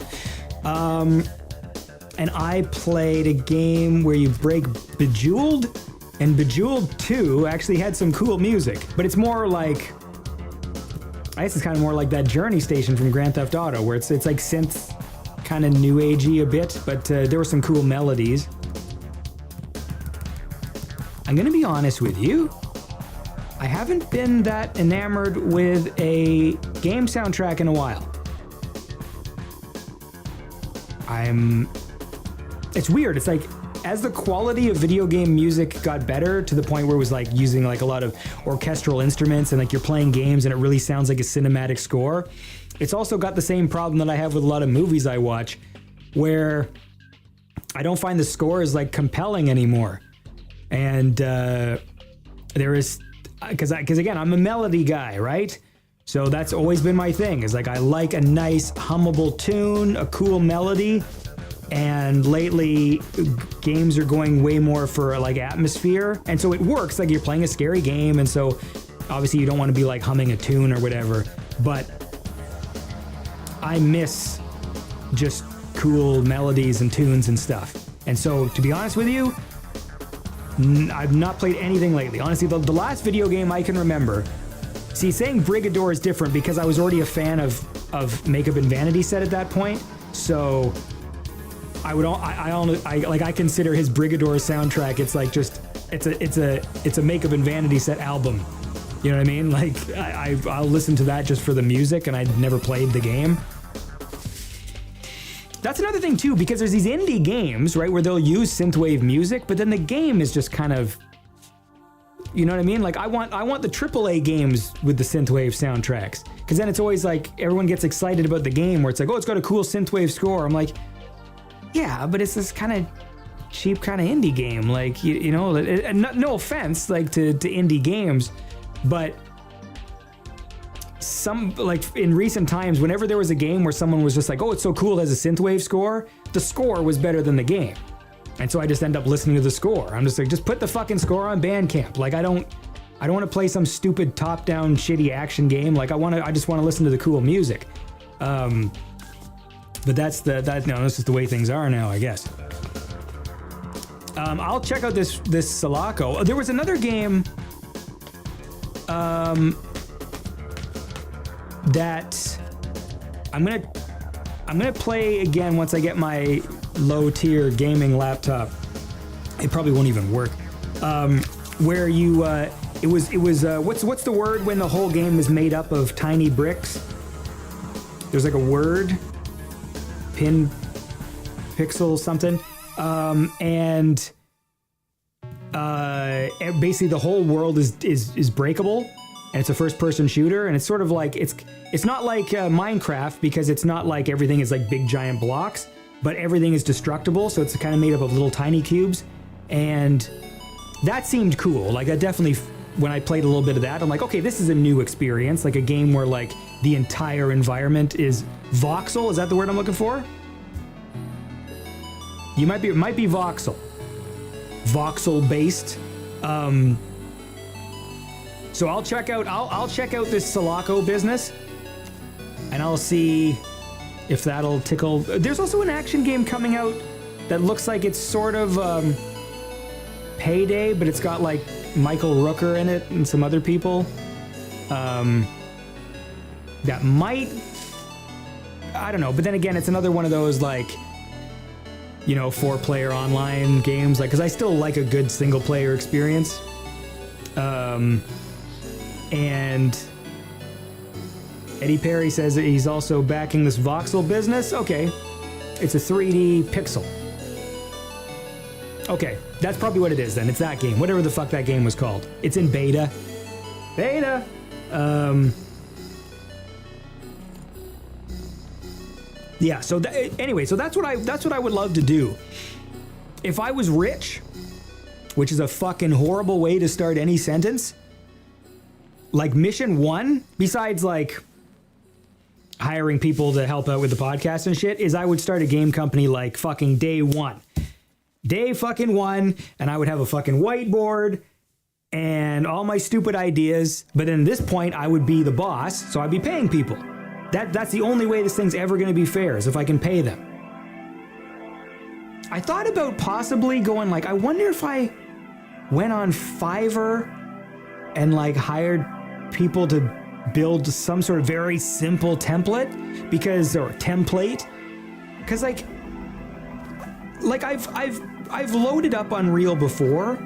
And I played a game where you break Bejeweled, and Bejeweled 2 actually had some cool music, but it's more like, I guess it's kind of more like that Journey station from Grand Theft Auto, where it's like synth, kind of new agey a bit, but there were some cool melodies. I'm gonna be honest with you, I haven't been that enamored with a game soundtrack in a while. It's weird. It's like, as the quality of video game music got better to the point where it was like using like a lot of orchestral instruments and like you're playing games and it really sounds like a cinematic score, it's also got the same problem that I have with a lot of movies I watch, where I don't find the score is like compelling anymore. And there is, because again, I'm a melody guy, right? So that's always been my thing, is like I like a nice hummable tune, a cool melody. And lately, games are going way more for like atmosphere. And so it works, like you're playing a scary game. And so obviously you don't want to be like humming a tune or whatever. But I miss just cool melodies and tunes and stuff. And so, to be honest with you, I've not played anything lately. Honestly, the last video game I can remember. See, saying Brigador is different because I was already a fan of Makeup and Vanity Set at that point. So I consider his Brigador soundtrack. It's like just it's a Makeup and Vanity Set album. You know what I mean? Like I'll listen to that just for the music, and I'd never played the game. That's another thing too, because there's these indie games, right, where they'll use synthwave music, but then the game is just kind of, you know what I mean? Like I want the AAA games with the synthwave soundtracks, because then it's always like everyone gets excited about the game where it's like, oh, it's got a cool synthwave score. I'm like, yeah, but it's this kind of cheap kind of indie game. Like, you know, and no offense, like to indie games, but some, like in recent times, whenever there was a game where someone was just like, oh, it's so cool, it has a synthwave score, the score was better than the game. And so I just end up listening to the score. I'm just like, just put the fucking score on Bandcamp. Like I don't want to play some stupid top-down shitty action game. Like I just want to listen to the cool music. But that's just the way things are now, I guess. I'll check out this Sulaco. There was another game that I'm gonna play again once I get my low tier gaming laptop. It probably won't even work. Where you it was what's the word when the whole game is made up of tiny bricks? There's like a word, pin, pixel, something, and basically the whole world is breakable. And it's a first-person shooter, and it's sort of like it's not like Minecraft, because it's not like everything is like big giant blocks, but everything is destructible. So it's kind of made up of little tiny cubes, and that seemed cool. Like I definitely, when I played a little bit of that, I'm like, okay, this is a new experience, like a game where like the entire environment is voxel. Is that the word I'm looking for? It might be voxel based. So I'll check out this Sulaco business, and I'll see if that'll tickle. There's also an action game coming out that looks like it's sort of Payday, but it's got like Michael Rooker in it and some other people. That might, I don't know, but then again, it's another one of those like, you know, 4-player online games, like, because I still like a good single player experience. And Eddie Perry says that he's also backing this voxel business. Okay, it's a 3D pixel. Okay, that's probably what it is then. It's that game, whatever the fuck that game was called. It's in beta. Yeah. So anyway, so that's what I would love to do. If I was rich, which is a fucking horrible way to start any sentence. Like mission 1, besides like hiring people to help out with the podcast and shit, is I would start a game company like fucking day 1. Day fucking 1, and I would have a fucking whiteboard, and all my stupid ideas. But then at this point, I would be the boss, so I'd be paying people. That's the only way this thing's ever going to be fair, is if I can pay them. I thought about possibly going like, I wonder if I went on Fiverr and like hired people to build some sort of very simple template, or template, because like I've loaded up Unreal before,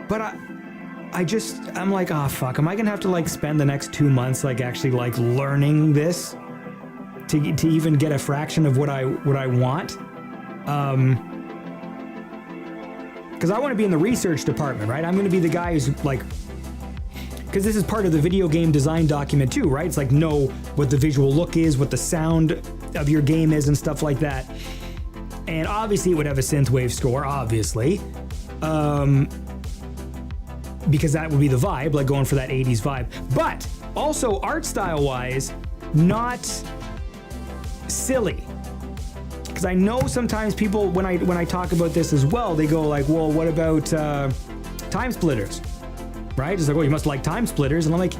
but I'm like, oh fuck, am I gonna have to like spend the next 2 months like actually like learning this to even get a fraction of what I want? Because I want to be in the research department, right? I'm going to be the guy who's like, because this is part of the video game design document too, right? It's like know what the visual look is, what the sound of your game is, and stuff like that. And obviously it would have a synthwave score, obviously, because that would be the vibe, like going for that 80s vibe. But also art style wise, not silly. Because I know sometimes people, when I talk about this as well, they go like, well, what about time splitters? Right? It's like, oh, you must like time splitters. And I'm like,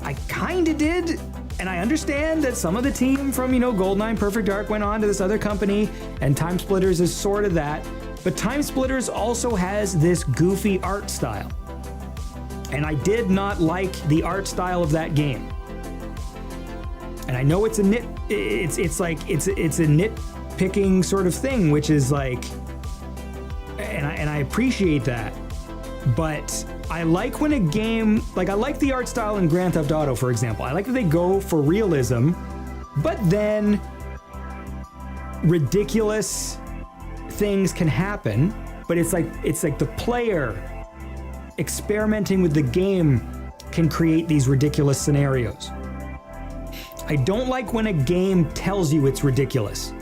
I kind of did. And I understand that some of the team from, GoldenEye and Perfect Dark went on to this other company, and Time Splitters is sort of that. But Time Splitters also has this goofy art style. And I did not like the art style of that game. And I know it's a nitpicking sort of thing, which is like, and I appreciate that. But I like when a game, like I like the art style in Grand Theft Auto, for example. I like that they go for realism, but then ridiculous things can happen. But it's like the player experimenting with the game can create these ridiculous scenarios. I don't like when a game tells you it's ridiculous.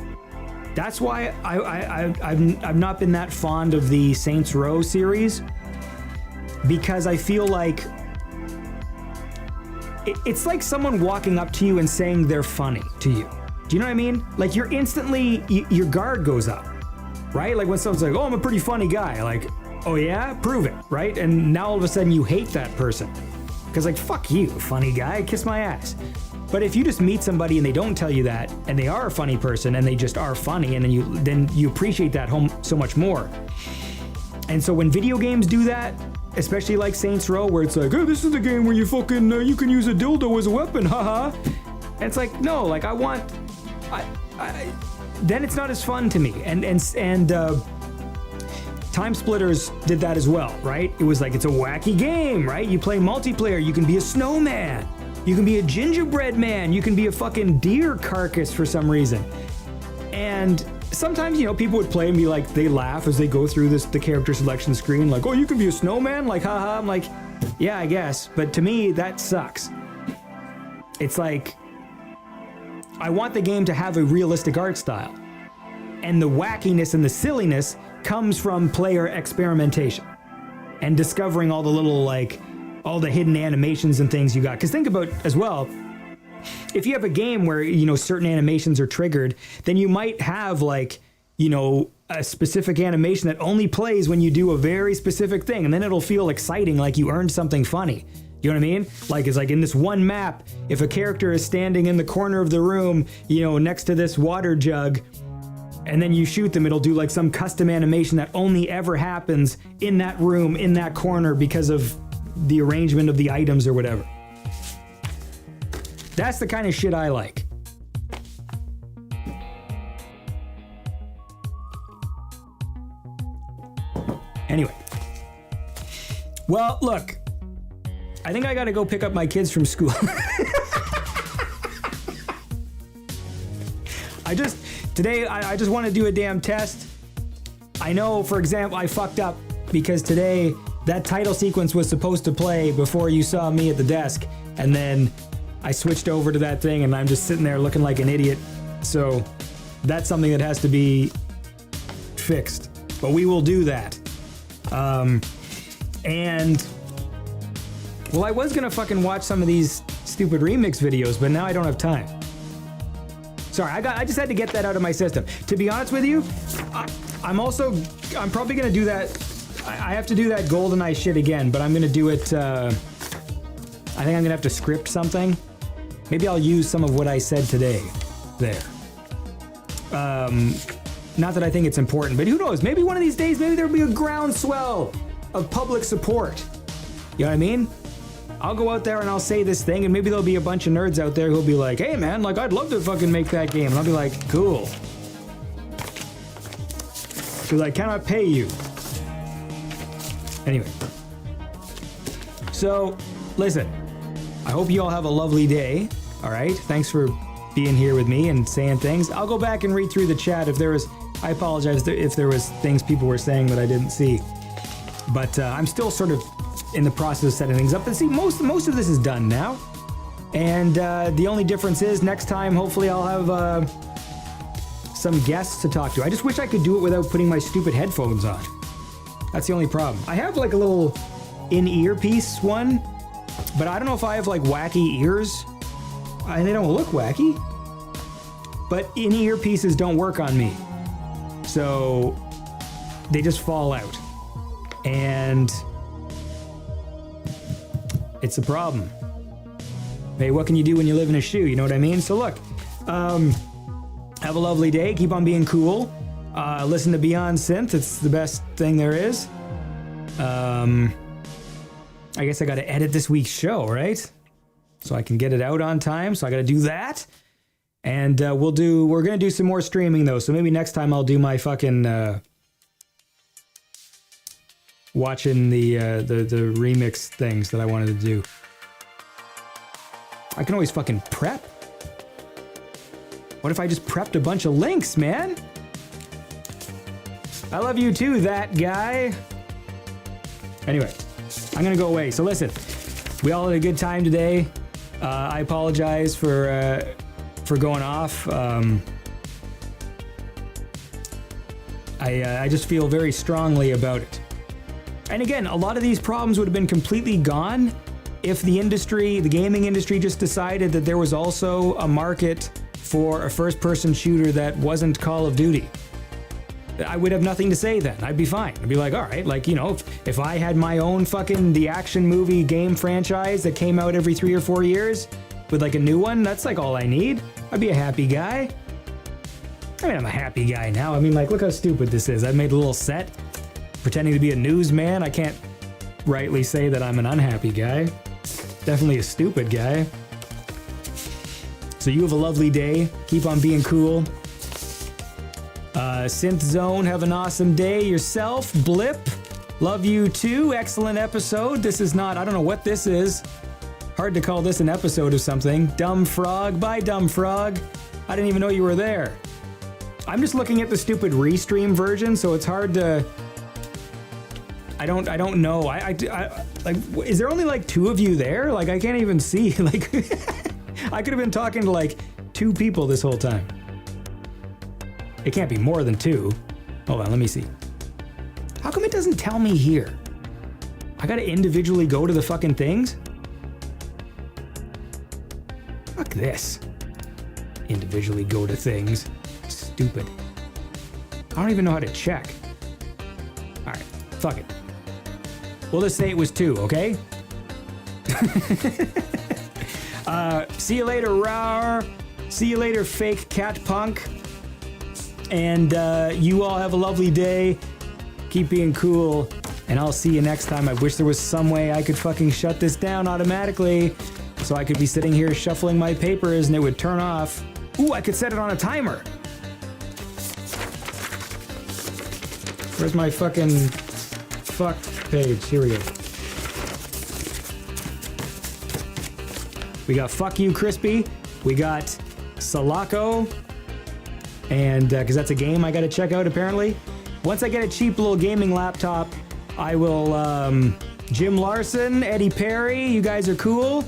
That's why I've not been that fond of the Saints Row series, because I feel like it's like someone walking up to you and saying they're funny to you. Do you know what I mean? Like you're instantly, your guard goes up, right? Like when someone's like, oh, I'm a pretty funny guy. Like, oh yeah, prove it, right? And now all of a sudden you hate that person. Because like, fuck you, funny guy, kiss my ass. But if you just meet somebody and they don't tell you that, and they are a funny person and they just are funny, and then you appreciate that so much more. And so when video games do that, especially like Saints Row, where it's like, oh, this is the game where you fucking, you can use a dildo as a weapon, haha. And it's like, no, like then it's not as fun to me. And Time Splitters did that as well, right? It was like, it's a wacky game, right? You play multiplayer, you can be a snowman. You can be a gingerbread man. You can be a fucking deer carcass for some reason. And sometimes, people would play and be like, they laugh as they go through the character selection screen. Like, oh, you can be a snowman? Like, haha. I'm like, yeah, I guess. But to me, that sucks. It's like, I want the game to have a realistic art style. And the wackiness and the silliness comes from player experimentation and discovering all the little, like, all the hidden animations and things you got. Because think about as well, if you have a game where, certain animations are triggered, then you might have like, a specific animation that only plays when you do a very specific thing. And then it'll feel exciting, like you earned something funny. You know what I mean? Like it's like in this one map, if a character is standing in the corner of the room, next to this water jug, and then you shoot them, it'll do like some custom animation that only ever happens in that room, in that corner, because of the arrangement of the items or whatever. That's the kind of shit I like. Anyway. Well, look. I think I gotta go pick up my kids from school. Today I just want to do a damn test. I know, for example, I fucked up because today that title sequence was supposed to play before you saw me at the desk, and then I switched over to that thing and I'm just sitting there looking like an idiot. So that's something that has to be fixed, but we will do that. And well, I was gonna fucking watch some of these stupid remix videos, but now I don't have time. Sorry, I just had to get that out of my system. To be honest with you, I'm probably gonna do that. I have to do that GoldenEye shit again, but I'm gonna do it. I think I'm gonna have to script something. Maybe I'll use some of what I said today there. Not that I think it's important, but who knows? Maybe one of these days, maybe there'll be a groundswell of public support. You know what I mean? I'll go out there and I'll say this thing, and maybe there'll be a bunch of nerds out there who'll be like, hey man, like I'd love to fucking make that game. And I'll be like, cool. Because I cannot pay you. Anyway. So, listen. I hope you all have a lovely day. All right? Thanks for being here with me and saying things. I'll go back and read through the chat if there was... I apologize if there was things people were saying that I didn't see. But I'm still sort of in the process of setting things up. And see, most of this is done now. And the only difference is next time, hopefully I'll have some guests to talk to. I just wish I could do it without putting my stupid headphones on. That's the only problem. I have like a little in-ear piece one, but I don't know if I have like wacky ears. They don't look wacky. But in-ear pieces don't work on me. So they just fall out. And it's a problem. Hey, what can you do when you live in a shoe? You know what I mean? So look, have a lovely day. Keep on being cool. Listen to Beyond Synth. It's the best thing there is. I guess I got to edit this week's show, right? So I can get it out on time. So I got to do that. And we're going to do some more streaming though. So maybe next time I'll do my fucking watching the remix things that I wanted to do. I can always fucking prep. What if I just prepped a bunch of links, man? I love you too, that guy. Anyway, I'm gonna go away. So listen, we all had a good time today. I apologize for going off. I just feel very strongly about it. And again, a lot of these problems would have been completely gone if the gaming industry just decided that there was also a market for a first-person shooter that wasn't Call of Duty. I would have nothing to say then. I'd be fine. I'd be like, all right, like, you know, if I had my own fucking the action movie game franchise that came out every 3 or 4 years with like a new one, that's like all I need. I'd be a happy guy. I mean, I'm a happy guy now. I mean, like, look how stupid this is. I made a little set pretending to be a newsman. I can't rightly say that I'm an unhappy guy. Definitely a stupid guy. So you have a lovely day. Keep on being cool. Synth Zone, have an awesome day yourself. Blip, love you too. Excellent episode. This is not, I don't know what this is. Hard to call this an episode of something. Dumb Frog, bye Dumb Frog. I didn't even know you were there. I'm just looking at the stupid restream version, so it's hard to... I don't know. I like, is there only like 2 of you there? Like, I can't even see. Like, I could have been talking to like 2 people this whole time. It can't be more than 2. Hold on, let me see. How come it doesn't tell me here? I gotta individually go to the fucking things? Fuck this. Individually go to things. Stupid. I don't even know how to check. All right, fuck it. We'll just say it was 2, okay? See you later, Rawr. See you later, fake cat punk. And you all have a lovely day. Keep being cool. And I'll see you next time. I wish there was some way I could fucking shut this down automatically so I could be sitting here shuffling my papers and it would turn off. Ooh, I could set it on a timer. Where's my fucking fuck page? Here we go. We got Fuck You Crispy. We got Salako. And because that's a game I got to check out apparently. Once I get a cheap little gaming laptop, I will, Jim Larson, Eddie Perry, you guys are cool.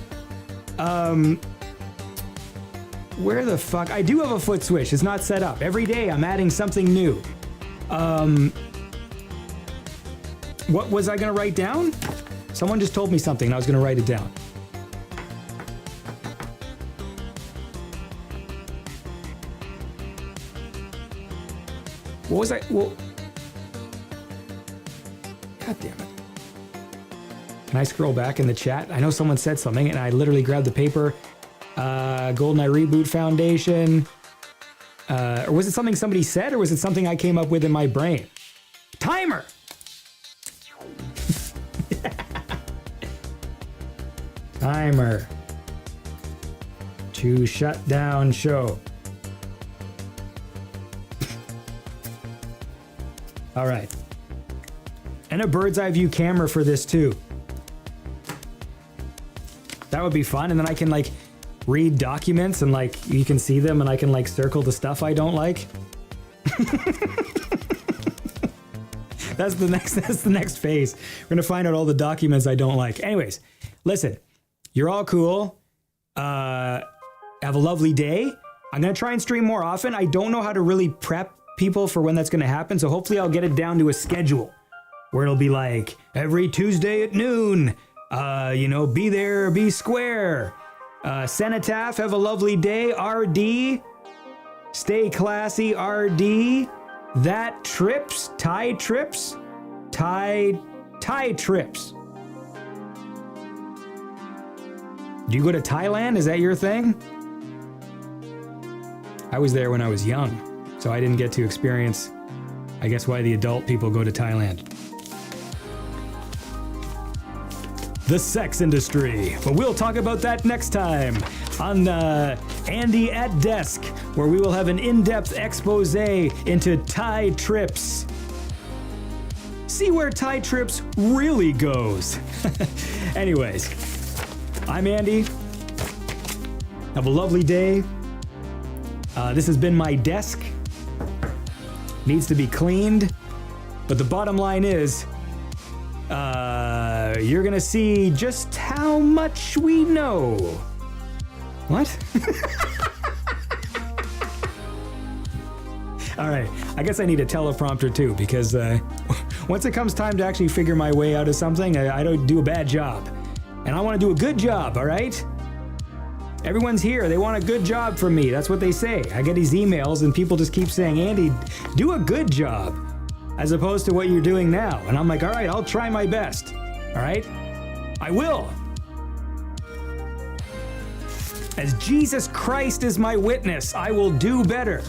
Where the fuck? I do have a foot switch. It's not set up. Every day I'm adding something new. What was I going to write down? Someone just told me something and I was going to write it down. What was I? Well, God damn it. Can I scroll back in the chat? I know someone said something and I literally grabbed the paper. GoldenEye Reboot Foundation. Or was it something somebody said, or was it something I came up with in my brain? Timer! Timer. To shut down show. All right. And a bird's eye view camera for this too. That would be fun. And then I can like read documents and like you can see them and I can like circle the stuff I don't like. That's the next phase. We're gonna find out all the documents I don't like. Anyways, listen, you're all cool. Have a lovely day. I'm gonna try and stream more often. I don't know how to really prep people for when that's gonna happen, so hopefully I'll get it down to a schedule where it'll be like every Tuesday at noon. Be there, be square. Cenotaph, have a lovely day. RD, stay classy. RD, that trips, Thai trips, Thai trips. Do you go to Thailand? Is that your thing? I was there when I was young, so I didn't get to experience, I guess, why the adult people go to Thailand. The sex industry, but we'll talk about that next time on Andy at Desk, where we will have an in-depth expose into Thai trips. See where Thai trips really goes. Anyways, I'm Andy. Have a lovely day. This has been my desk. Needs to be cleaned, but the bottom line is, you're gonna see just how much we know. What? All right, I guess I need a teleprompter too, because once it comes time to actually figure my way out of something, I don't do a bad job. And I want to do a good job, all right? Everyone's here, they want a good job from me, that's what they say. I get these emails and people just keep saying, Andy, do a good job, as opposed to what you're doing now. And I'm like, all right, I'll try my best, all right? I will. As Jesus Christ is my witness, I will do better.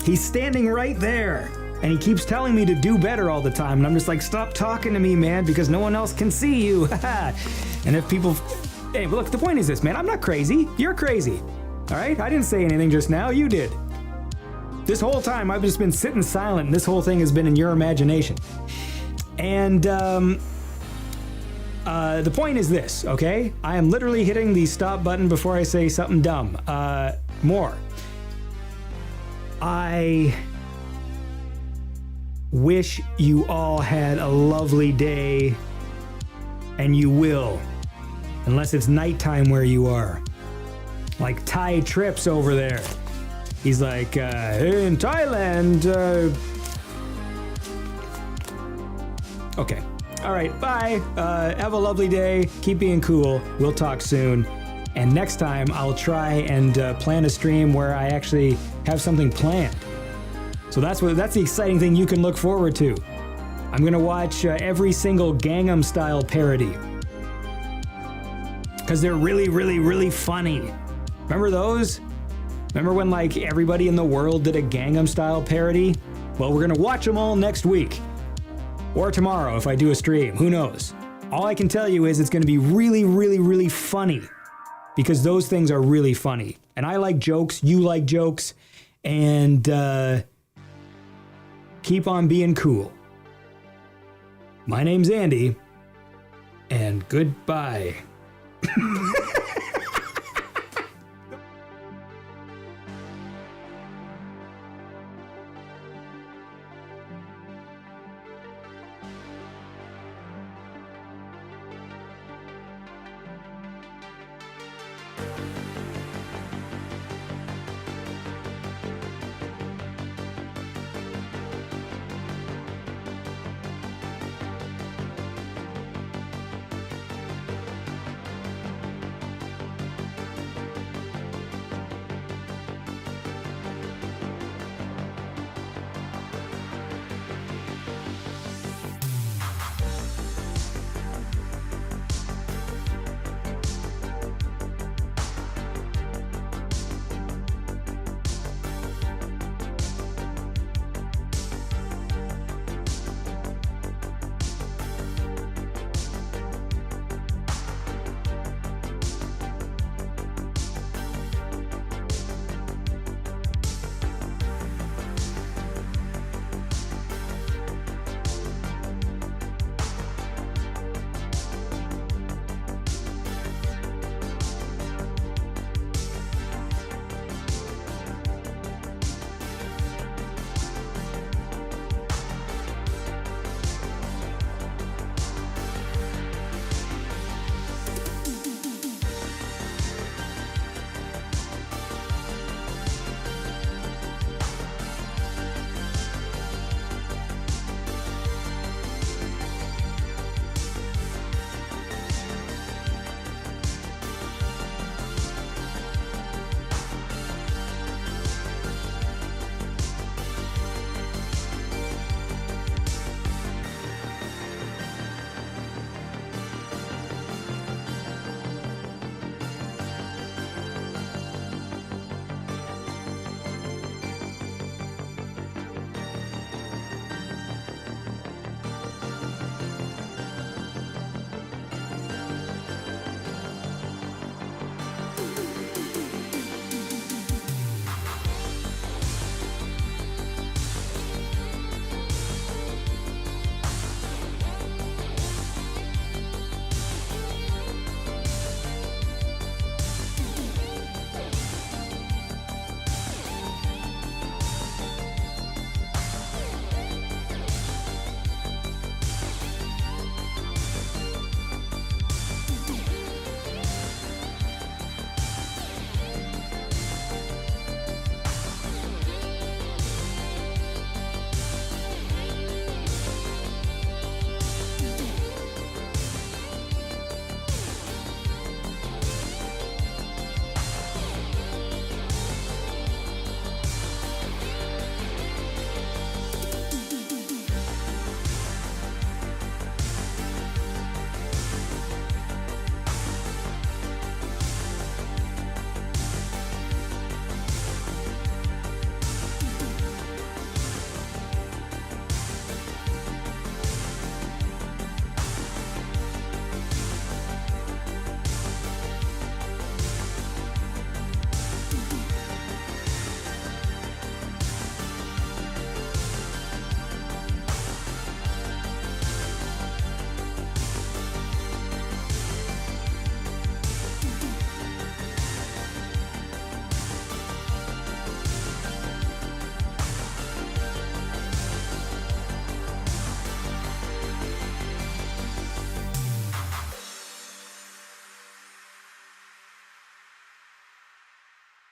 He's standing right there, and he keeps telling me to do better all the time. And I'm just like, stop talking to me, man, because no one else can see you. And if people, hey, look, the point is this, man, I'm not crazy. You're crazy, all right? I didn't say anything just now, you did. This whole time, I've just been sitting silent, and this whole thing has been in your imagination. And the point is this, okay? I am literally hitting the stop button before I say something dumb. More. I wish you all had a lovely day, and you will, unless it's nighttime where you are. Like Thai trips over there. He's like, in Thailand, Okay. All right, bye. Have a lovely day. Keep being cool. We'll talk soon. And next time, I'll try and plan a stream where I actually have something planned. So that's the exciting thing you can look forward to. I'm gonna watch every single Gangnam Style parody. Because they're really, really, really funny. Remember those? Remember when like everybody in the world did a Gangnam Style parody? Well, we're gonna watch them all next week. Or tomorrow if I do a stream, who knows? All I can tell you is it's gonna be really, really, really funny. Because those things are really funny. And I like jokes, you like jokes, and keep on being cool. My name's Andy, and goodbye.